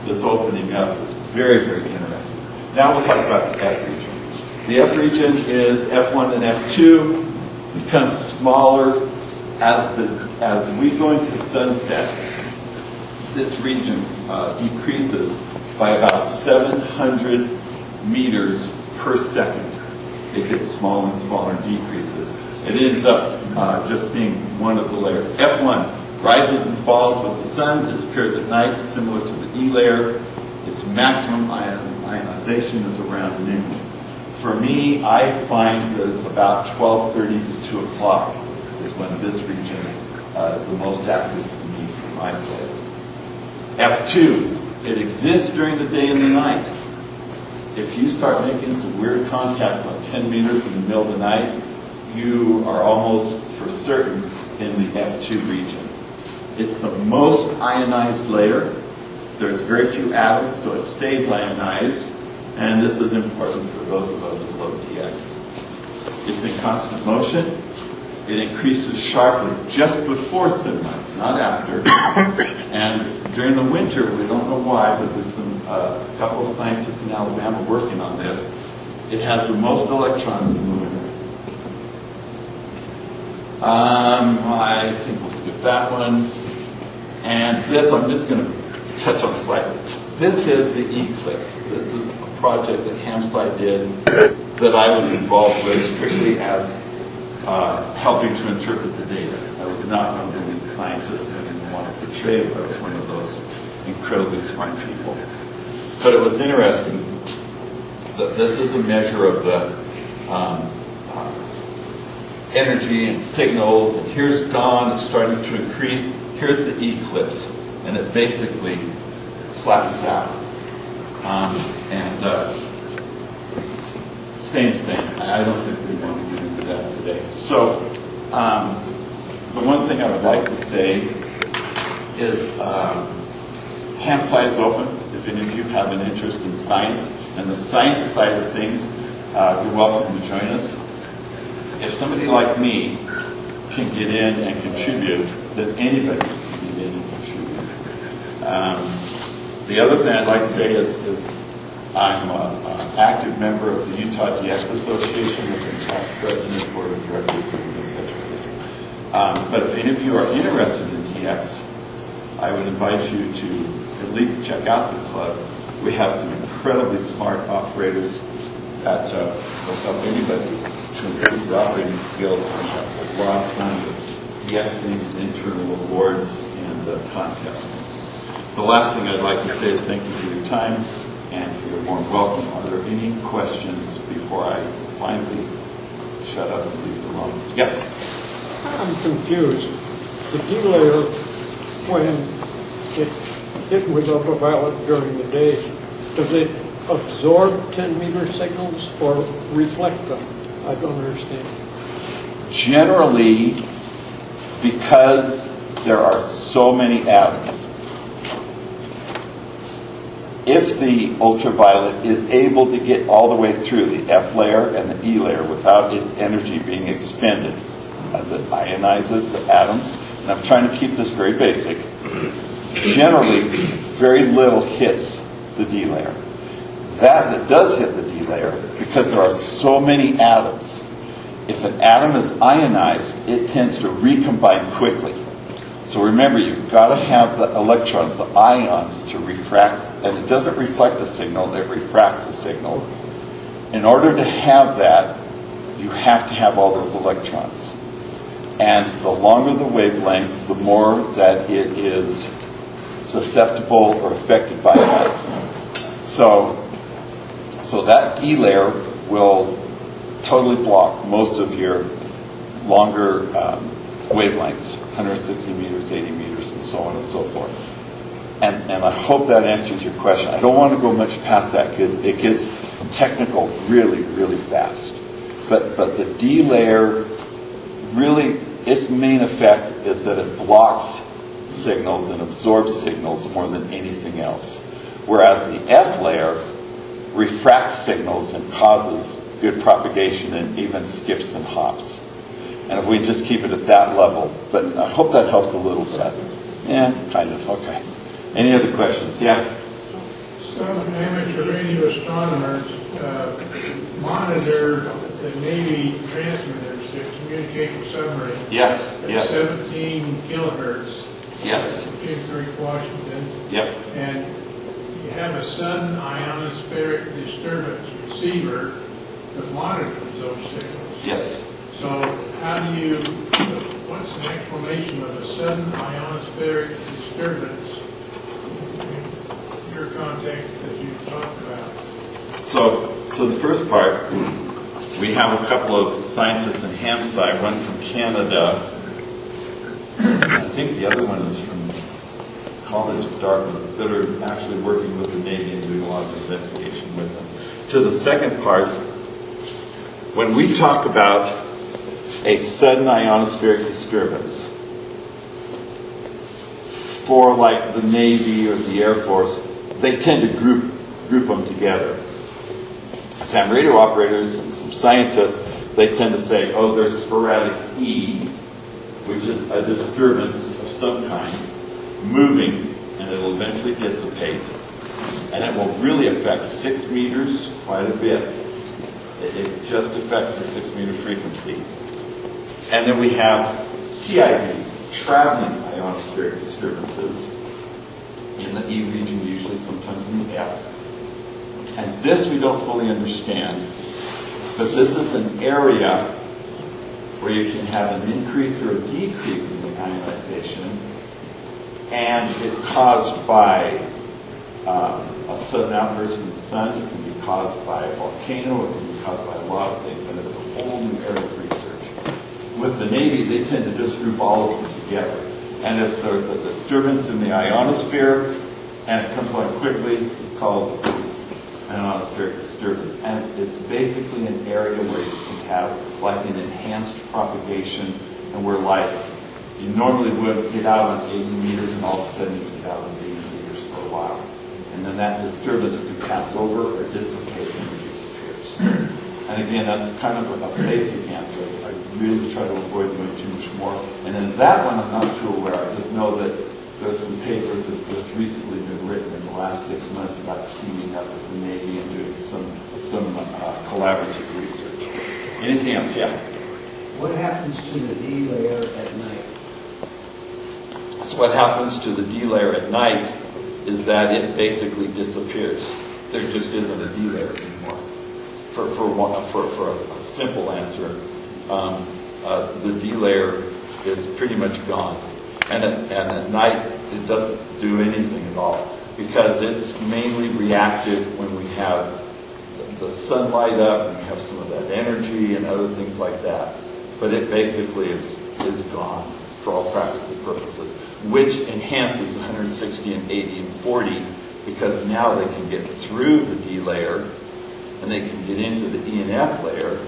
that's opening up. It's very, very interesting. Now we'll talk about the F region. The F region is F1 and F2. Becomes smaller as we go into sunset. This region decreases by about 700 meters per second. It gets smaller and smaller and decreases. It ends up just being one of the layers. F1 rises and falls with the sun, disappears at night, similar to the E layer. Its maximum ionization is around noon. For me, I find that it's about 12:30 to 2 o'clock is when this region is the most active for me from my place. F2, it exists during the day and the night. If you start making some weird contacts on 10 meters in the middle of the night, you are almost for certain in the F2 region. It's the most ionized layer. There's very few atoms, so it stays ionized. And this is important for those of us with low DX. It's in constant motion. It increases sharply just before sunrise, not after. And during the winter, we don't know why, but there's a couple of scientists in Alabama working on this. It has the most electrons in the winter. I think we'll skip that one. And this, I'm just going to touch on slightly. This is the eclipse. This is a project that Hamside did that I was involved with strictly as helping to interpret the data. I was not one of the lead scientists and I didn't want to portray it, but I was one of those incredibly smart people. But it was interesting that this is a measure of the energy and signals, and here's dawn, it's starting to increase. Here's the eclipse, and it basically flattens out. Same thing. I don't think we want to get into that today. So, the one thing I would like to say is Hamside is open. If any of you have an interest in science and the science side of things, you're welcome to join us. If somebody like me can get in and contribute, then anybody can get in and contribute. The other thing I'd like to say is I'm an active member of the Utah DX Association. I've been past president, board of directors, et cetera, et cetera. But if any of you are interested in DX, I would invite you to at least check out the club. We have some incredibly smart operators that will help anybody to increase their operating skills. We have a lot of fun with DX things, internal awards, and contests. The last thing I'd like to say is thank you for your time and for your warm welcome. Are there any questions before I finally shut up and leave the Yes. I'm confused. The D-layer, when it hit with ultraviolet during the day, does it absorb 10-meter signals or reflect them? I don't understand. Generally, because there are so many atoms, if the ultraviolet is able to get all the way through the F layer and the E layer without its energy being expended as it ionizes the atoms, and I'm trying to keep this very basic, generally very little hits the D layer. That does hit the D layer, because there are so many atoms, if an atom is ionized, it tends to recombine quickly. So remember, you've got to have the electrons, the ions, to refract, and it doesn't reflect a signal, it refracts a signal. In order to have that, you have to have all those electrons. And the longer the wavelength, the more that it is susceptible or affected by that. So that D layer will totally block most of your longer wavelengths, 160 meters, 80 meters, and so on and so forth. And I hope that answers your question. I don't want to go much past that because it gets technical really, really fast. But the D layer, really, its main effect is that it blocks signals and absorbs signals more than anything else. Whereas the F layer refracts signals and causes good propagation and even skips and hops. And if we just keep it at that level, but I hope that helps a little bit. Yeah, kind of, okay. Any other questions? Yeah? Some amateur radio astronomers monitor the Navy transmitters that communicate with submarines. Yes, at yes. 17 kilohertz. Yes. In Creek, Washington. Yep. And you have a sudden ionospheric disturbance receiver that monitors those signals. Yes. So how do you, what's an explanation of a sudden ionospheric disturbance in your context that you've talked about? So the first part, we have a couple of scientists in Hampshire, one from Canada. I think the other one is from College of Dartmouth, that are actually working with the Navy and doing a lot of investigation with them. To the second part, when we talk about a sudden ionospheric disturbance, for like the Navy or the Air Force, they tend to group them together. Some radio operators and some scientists, they tend to say, oh, there's sporadic E, which is a disturbance of some kind, moving, and it'll eventually dissipate. And it will really affect 6 meters quite a bit. It just affects the 6 meter frequency. And then we have TIDs, traveling ionospheric disturbances, in the E region, usually sometimes in the F. And this we don't fully understand, but this is an area where you can have an increase or a decrease in the ionization, and it's caused by a sudden outburst from the sun. It can be caused by a volcano. It can be caused by a lot of things, and it's a whole new area of research. With the Navy, they tend to just group all of them together. And if there's a disturbance in the ionosphere and it comes on quickly, it's called ionospheric disturbance. And it's basically an area where you can have like an enhanced propagation, and where like you normally would get out on 80 meters and all of a sudden you get out on 80 meters for a while. And then that disturbance can pass over or dissipate and it disappears. And again, that's kind of a basic answer. I really try to avoid doing too much more. And then that one I'm not too aware. I just know that there's some papers that have just recently been written in the last 6 months about teaming up with the Navy and doing some collaborative research. Anything else? Yeah. What happens to the D layer at night? So what happens to the D layer at night is that it basically disappears. There just isn't a D layer anymore. For a simple answer, the D layer is pretty much gone, and at night it doesn't do anything at all, because it's mainly reactive when we have the sun light up and we have some of that energy and other things like that. but it basically is gone for all practical purposes, which enhances 160 and 80 and 40, because now they can get through the D layer and they can get into the E and F layer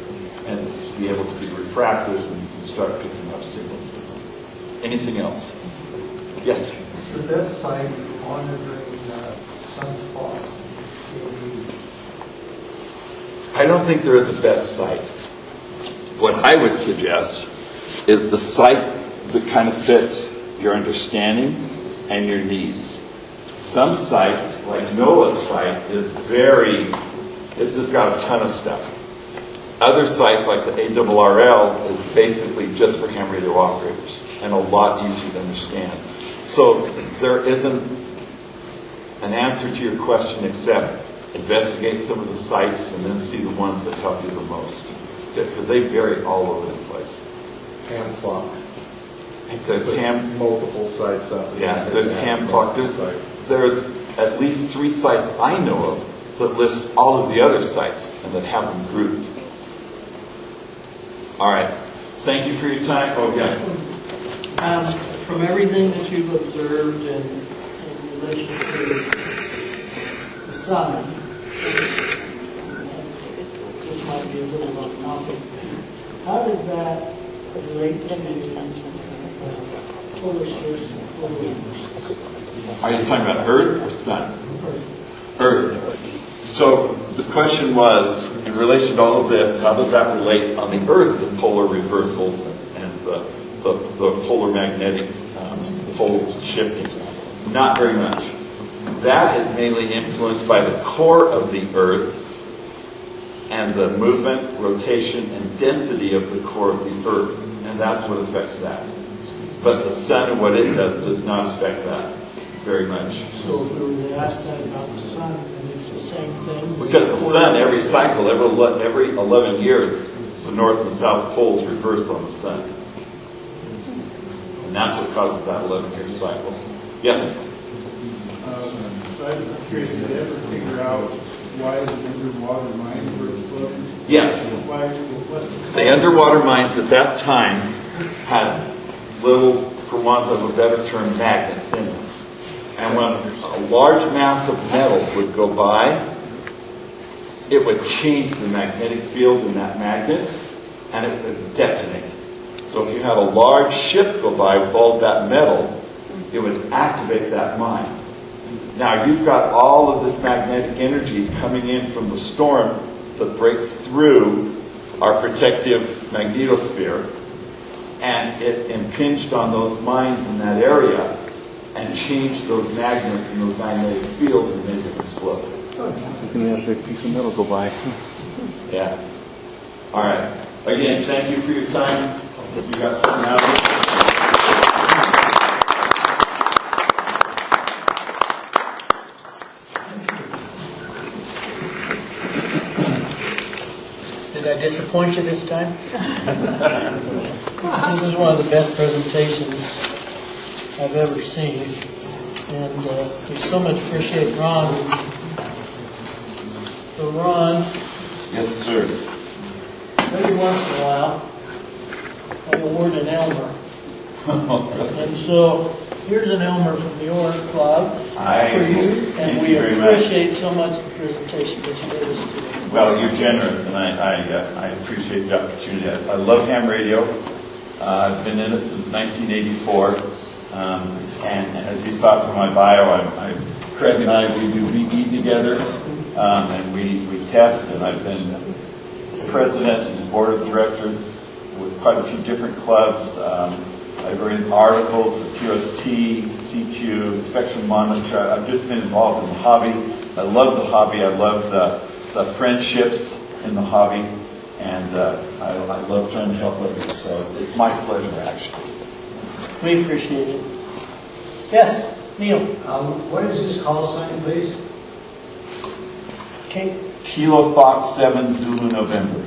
and be able to be refractors, and you can start picking up signals with them. Anything else? Yes? What's the best site for monitoring sunspots? I don't think there is a best site. What I would suggest is the site that kind of fits your understanding and your needs. Some sites, like Noah's site, it's just got a ton of stuff. Other sites, like the ARRL, is basically just for ham radio operators and a lot easier to understand. So there isn't an answer to your question except investigate some of the sites and then see the ones that help you the most. Because they vary all over the place. Ham clock. There's multiple sites out there. Yeah, there's ham clock. There's at least 3 sites I know of that list all of the other sites and that have them grouped. All right. Thank you for your time. Oh, yeah. From everything that you've observed in relation to the sun, this might be a little off topic, how does that relate to polar shifts and polar reversals? Are you talking about Earth or Sun? Earth. So the question was, in relation to all of this, how does that relate on the Earth to polar reversals and the polar magnetic pole shifting? Not very much. That is mainly influenced by the core of the Earth and the movement, rotation, and density of the core of the Earth. And that's what affects that. But the Sun and what it does not affect that very much. So if we were to ask that about the sun, then it's the same thing? Because the Sun, every cycle, every 11 years, the North and South poles reverse on the Sun. And that's what causes that 11-year cycle. Yes? I'm curious, did they ever figure out why the underwater mines were exploding? Yes. The underwater mines at that time had little, for want of a better term, magnets in them. And when a large mass of metal would go by, it would change the magnetic field in that magnet, and it would detonate. So if you had a large ship go by with all that metal, it would activate that mine. Now you've got all of this magnetic energy coming in from the storm that breaks through our protective magnetosphere, and it impinged on those mines in that area and changed those magnets and those magnetic fields and made them explode. You can have a piece of metal go by. Yeah. All right. Again, thank you for your time. You got something out of it? Did I disappoint you this time? This is one of the best presentations I've ever seen. And we so much appreciate Ron. So Ron, Yes, sir. every once in a while, I award an Elmer. And so here's an Elmer from the Org Club for you. And thank we you very much. appreciate so much the presentation that you gave us today. Well, you're generous, and I appreciate the opportunity. I love ham radio. I've been in it since 1984. And as you saw from my bio, Craig and I, we do VE together, and we test, and I've been president and board of directors with quite a few different clubs. I've written articles for QST, CQ, Spectrum Monitor. I've just been involved in the hobby. I love the hobby. I love the friendships in the hobby, and I love trying to help others. So it's my pleasure, actually. We appreciate it. Yes, Neil. What is this call sign, please? Okay. Kilo Fox 7 Zulu November.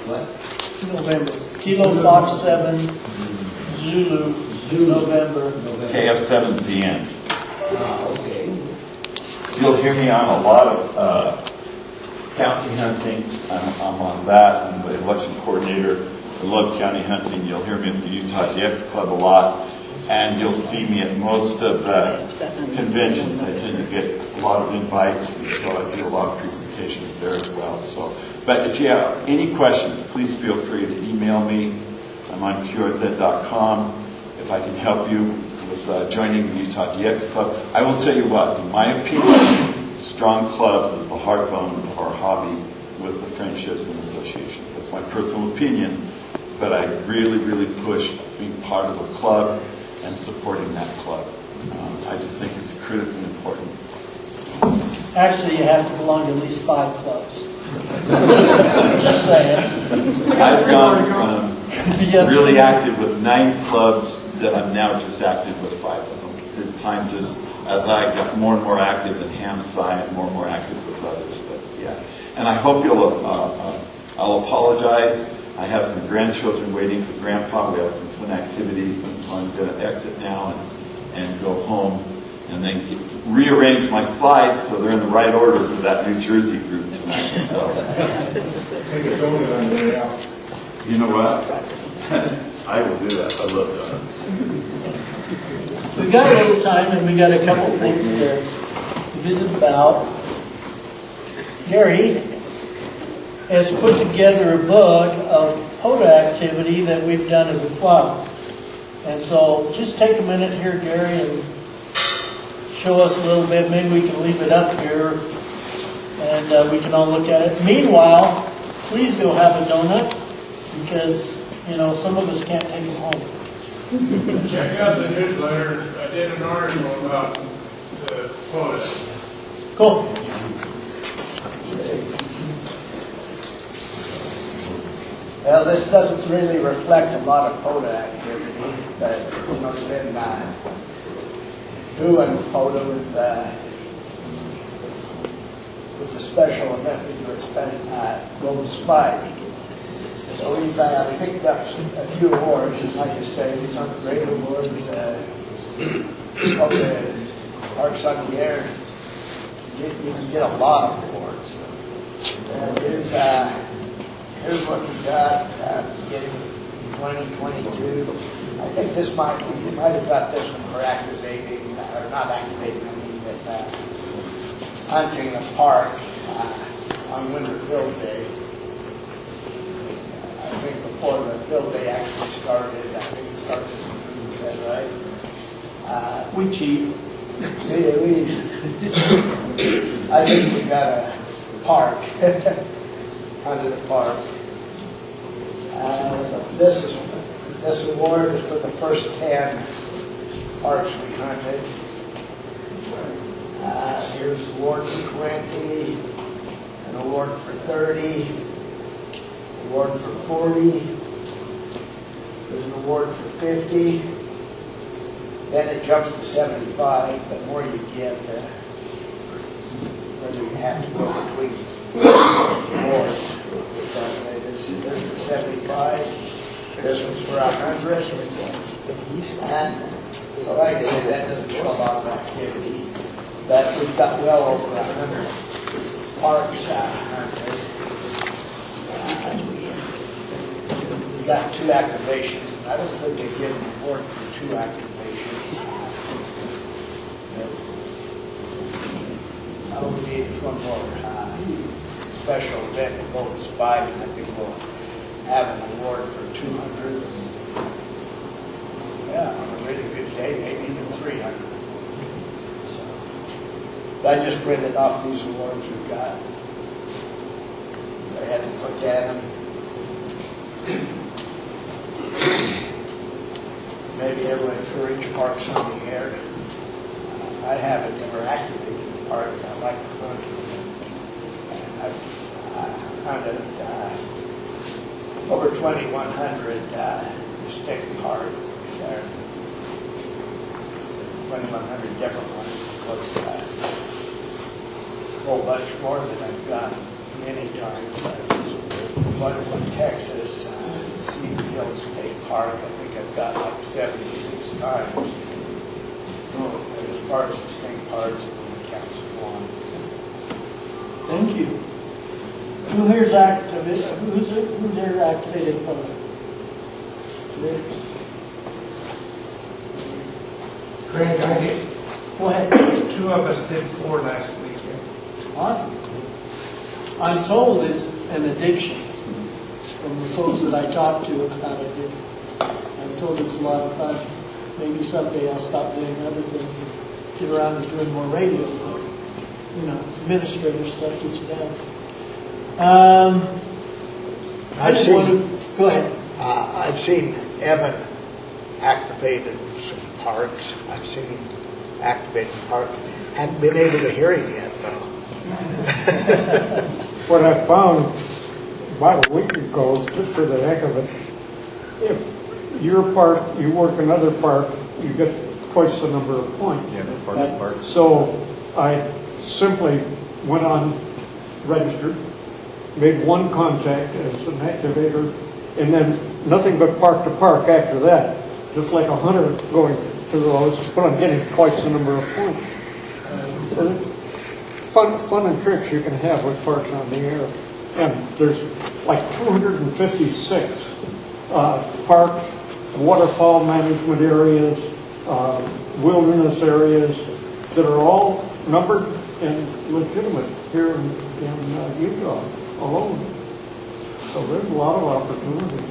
What? November. Kilo Fox 7 Zulu November. KF7ZN. Okay. You'll hear me on a lot of county hunting, I'm on that. I'm the election coordinator. I love county hunting. You'll hear me at the Utah DX Club a lot, and you'll see me at most of the conventions. I tend to get a lot of invites, and so I do a lot of presentations there as well. So, but if you have any questions, please feel free to email me. I'm on qrz.com. If I can help you with joining the Utah DX Club, I will tell you what, in my opinion, strong clubs is the heartbone of our hobby with the friendships and associations. That's my personal opinion, but I really, really push being part of a club and supporting that club. I just think it's critically important. Actually, you have to belong to at least 5 clubs. Just saying. I've gone from really active with 9 clubs that I'm now just active with 5 of them. The time just, as I got more and more active in Hamsai and more active with others. But yeah, and I hope you'll, I'll apologize. I have some grandchildren waiting for Grandpa. We have some fun activities, and so I'm going to exit now and go home and then rearrange my slides so they're in the right order for that New Jersey group tonight. So, you know what? I will do that. I love donuts. We've got a little time, and we got a couple things to visit about. Gary has put together a book of POTA activity that we've done as a club. And so just take a minute here, Gary, and show us a little bit. Maybe we can leave it up here, and we can all look at it. Meanwhile, please go have a donut, because, you know, some of us can't take them home. Check out the newsletter. I did an article about the POTA. Cool. Well, this doesn't really reflect a lot of POTA activity, but, you know, we've been doing POTA with the special event we do at Golden Spike. So we've picked up a few awards, as I just say. These aren't great awards. Of the Parks on the Air, you can get a lot of awards. Here's what we got beginning 2022. I think this we might have got this one for activating, or not activating, I mean, but hunting a park on Winter Field Day. I think before the field day actually started, I think it started in June, is that right? We cheat. I think we got a park, hunted a park. This award is for the first 10 parks we hunted. Here's an award for 20, an award for 30, award for 40, there's an award for 50, then it jumps to 75. The more you get, the further you have to go between awards. This is for 75, this one's for 100, and so like I say, that doesn't show a lot of activity, but we've got well over 100 parks hunted. We got 2 activations, and I don't think they give an award for 2 activations. All we need is one more special event in Golden Spike, and I think we'll have an award for 200. Yeah, on a really good day, maybe even 300. So, I just printed off these awards we've got. I had to look at them. Maybe able to encourage parks on the air. I haven't ever activated a park. I like to hunt. I've hunted over 2,100 distinct parks there. 2,100 different ones. Of course, a whole bunch more than I've done many times. One in Texas, Cedar Hills State Park, I think I've got like 76 times. As far as distinct parks, it only counts as one. Thank you. Who here's activated, who's here activated public? Craig, I did, Go ahead. 2 of us did 4 last weekend. Awesome. I'm told it's an addiction from the folks that I talk to about it. I'm told it's a lot of fun. Maybe someday I'll stop doing other things and get around to doing more radio. But, you know, administrator stuff gets you down. Go ahead. I've seen Evan activated some parks. I've seen him activated parks. Hadn't been able to hear him yet, though. What I found about a week ago, just for the heck of it, if your park, you work another park, you get twice the number of points. Yeah, park. So I simply went on, registered, made one contact as an activator, and then nothing but park to park after that. Just like a hunter going to those, but I'm getting twice the number of points. So fun and tricks you can have with parks on the air. And there's like 256 parks, waterfall management areas, wilderness areas that are all numbered and legitimate here in Utah alone. So there's a lot of opportunities.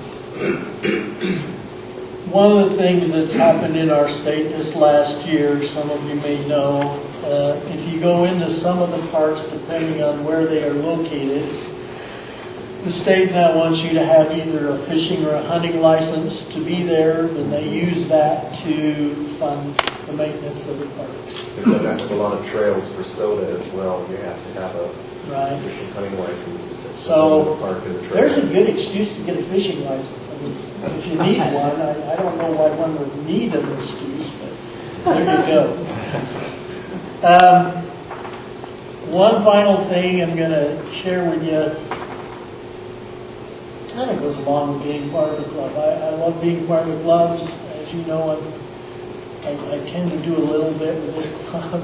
One of the things that's happened in our state this last year, some of you may know, if you go into some of the parks, depending on where they are located, the state now wants you to have either a fishing or a hunting license to be there, and they use that to fund the maintenance of the parks. They've done that with a lot of trails for soda as well. You have to have a fishing hunting license to So park in the trail. there's a good excuse to get a fishing license. I mean, if you need one, I don't know why one would need an excuse, but there you go. One final thing I'm going to share with you, and it goes along with being part of the club. I love being part of the clubs. As you know, I tend to do a little bit with this club.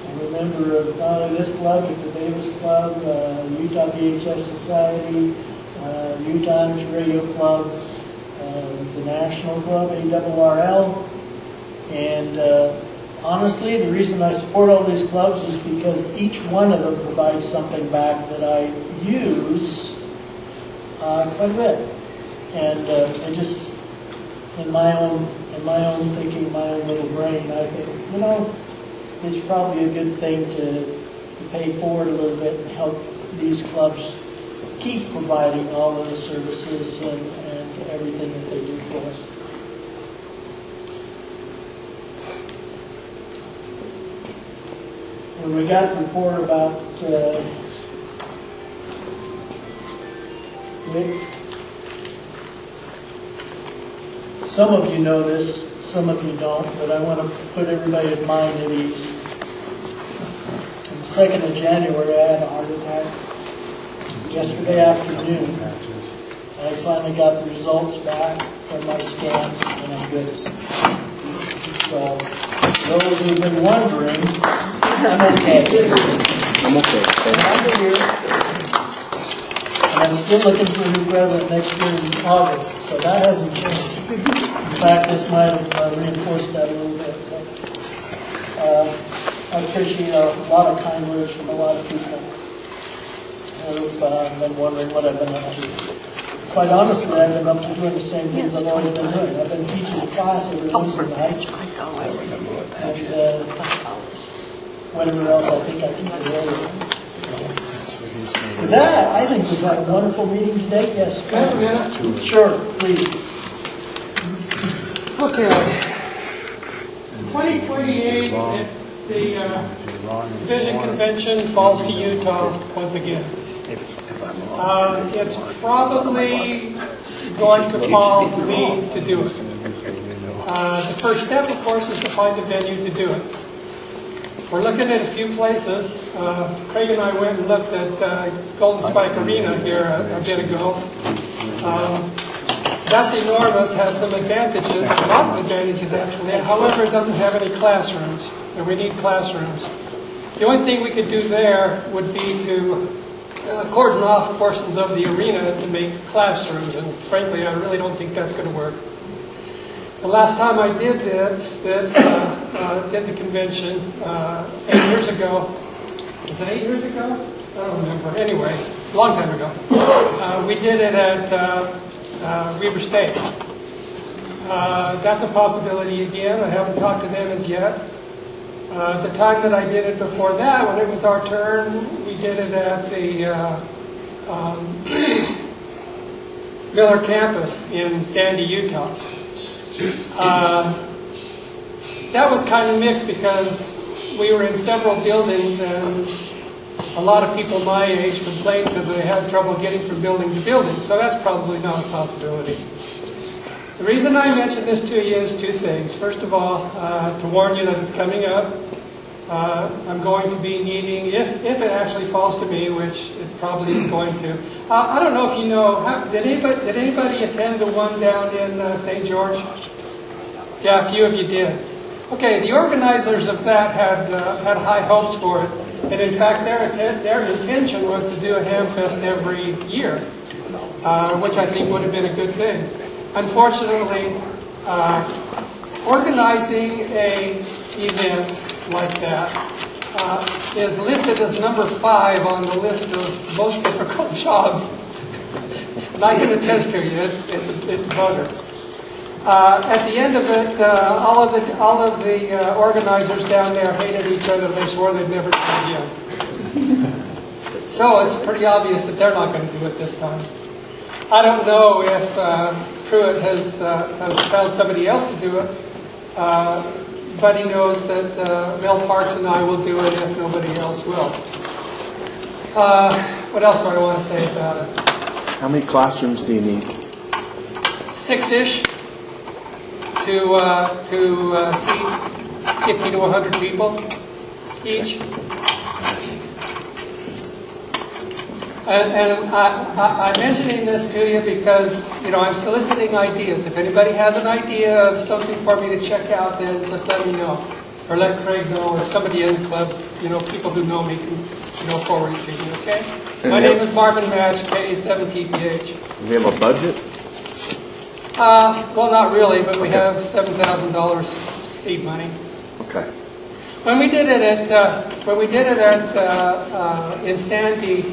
I'm a member of not only this club, but the Davis Club, Utah VHS Society, Utah Amateur Radio Club, the National Club, ARRL, and honestly, the reason I support all these clubs is because each one of them provides something back that I use quite a bit, and I just, in my own thinking, my own little brain, I think, you know, it's probably a good thing to pay forward a little bit and help these clubs keep providing all of the services and everything that they do for us. When we got the report about some of you know this, some of you don't, but I want to put everybody's mind at ease. On the 2nd of January, I had a heart attack. Yesterday afternoon, I finally got the results back from my scans, and I'm good. So, those who've been wondering, I'm okay. I'm okay. I'm here. And I'm still looking for a new president next year in August, so that hasn't changed. In fact, this might have reinforced that a little bit. But, I appreciate a lot of kind words from a lot of people who've been wondering what I've been up to. Quite honestly, I've been up to doing the same things I've always been doing. I've been teaching a class every Wednesday night, and whatever else I think I can do. With that, I think we've had a wonderful meeting today. Yes, sure, please. Okay. 2028, if the Vision Convention falls to Utah once again. It's probably going to fall to me to do it. The first step, of course, is to find a venue to do it. We're looking at a few places. Craig and I went and looked at Golden Spike Arena here a bit ago. That's enormous, has some advantages, a lot of advantages actually. However, it doesn't have any classrooms, and we need classrooms. The only thing we could do there would be to cordon off portions of the arena to make classrooms, and frankly, I really don't think that's going to work. The last time I did did the convention 8 years ago. Was it 8 years ago? I don't remember. Anyway, a long time ago. We did it at Weber State. That's a possibility again. I haven't talked to them as yet. The time that I did it before that, when it was our turn, we did it at the Miller campus in Sandy, Utah. That was kind of mixed because we were in several buildings and a lot of people my age complained because they had trouble getting from building to building. So that's probably not a possibility. The reason I mention this to you is two things. First of all, to warn you that it's coming up. I'm going to be needing, if it actually falls to me, which it probably is going to. I don't know if you know, did anybody attend the one down in St. George? Yeah, a few of you did. Okay, the organizers of that had high hopes for it. And in fact, their intention was to do a ham fest every year, which I think would have been a good thing. Unfortunately, organizing an event like that is listed as number 5 on the list of most difficult jobs. And I can attest to you, it's a bugger. At the end of it, all of the organizers down there hated each other. They swore they'd never do it again. So it's pretty obvious that they're not going to do it this time. I don't know if Pruitt has found somebody else to do it, but he knows that Mel Parks and I will do it if nobody else will. What else do I want to say about it? How many classrooms do you need? 6-ish to seat 50 to 100 people each. And I'm mentioning this to you because, I'm soliciting ideas. If anybody has an idea of something for me to check out, then just let me know. Or let Craig know, or somebody in the club, people who know me can forward it to me, okay? My name is Marvin Match, KF7ZN. Do we have a budget? Well, not really, but we have $7,000 seed money. Okay. When we did it in Sandy,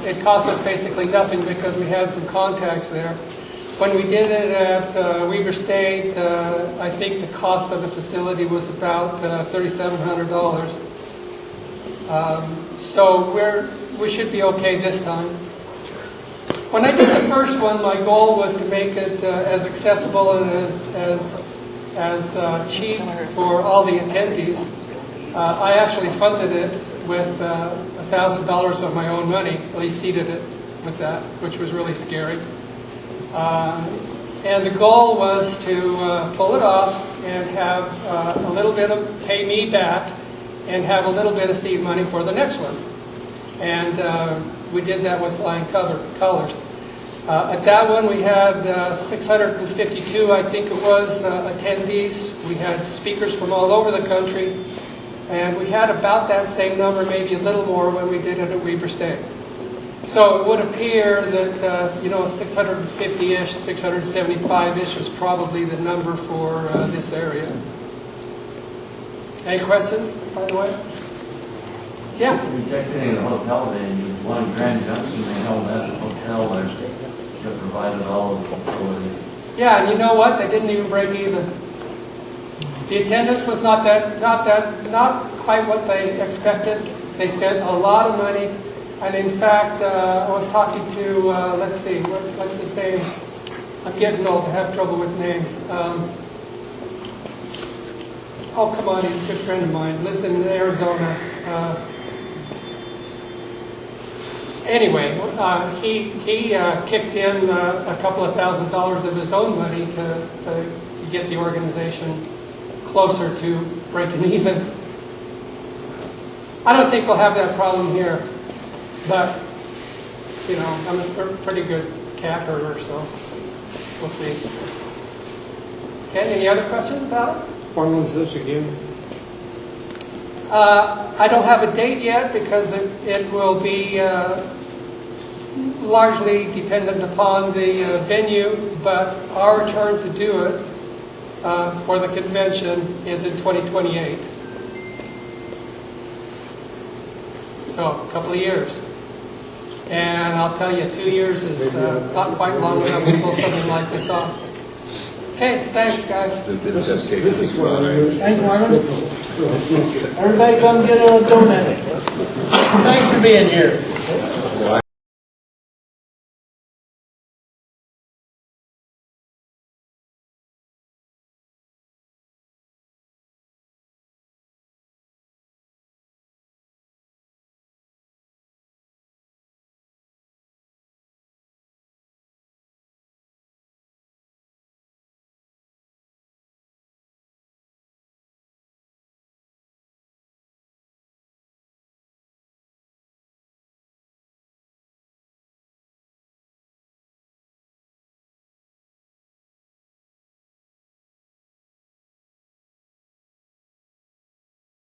it cost us basically nothing because we had some contacts there. When we did it at Weber State, I think the cost of the facility was about $3,700. So we should be okay this time. When I did the first one, my goal was to make it as accessible and as cheap for all the attendees. I actually funded it with $1,000 of my own money, at least seeded it with that, which was really scary. And the goal was to pull it off and have a little bit of pay me back and have a little bit of seed money for the next one. And we did that with flying colors. At that one, we had 652, I think it was, attendees. We had speakers from all over the country. And we had about that same number, maybe a little more, when we did it at Weber State. So it would appear that, 650-ish, 675-ish is probably the number for this area. Any questions, by the way? Yeah? We checked in the hotel venues. One in Grand Junction, they held at the hotel there that provided all of the facilities. Yeah, and you know what? They didn't even break even. The attendance was not quite what they expected. They spent a lot of money, and in fact, I was talking to, let's see, what's his name? I'm getting old, I have trouble with names. Oh, come on, he's a good friend of mine, lives in Arizona. Anyway, he kicked in a couple of $1,000s of his own money to get the organization closer to breaking even. I don't think we'll have that problem here, but I'm a pretty good cat herder, so we'll see. Okay, any other questions about it? When was this again? I don't have a date yet because it will be largely dependent upon the venue, but our turn to do it for the convention is in 2028. So, a couple of years. And I'll tell you, 2 years is not quite long enough to pull something like this off. Okay, thanks, guys. Thanks, Marlon. Everybody come get a donut. Thanks for being here.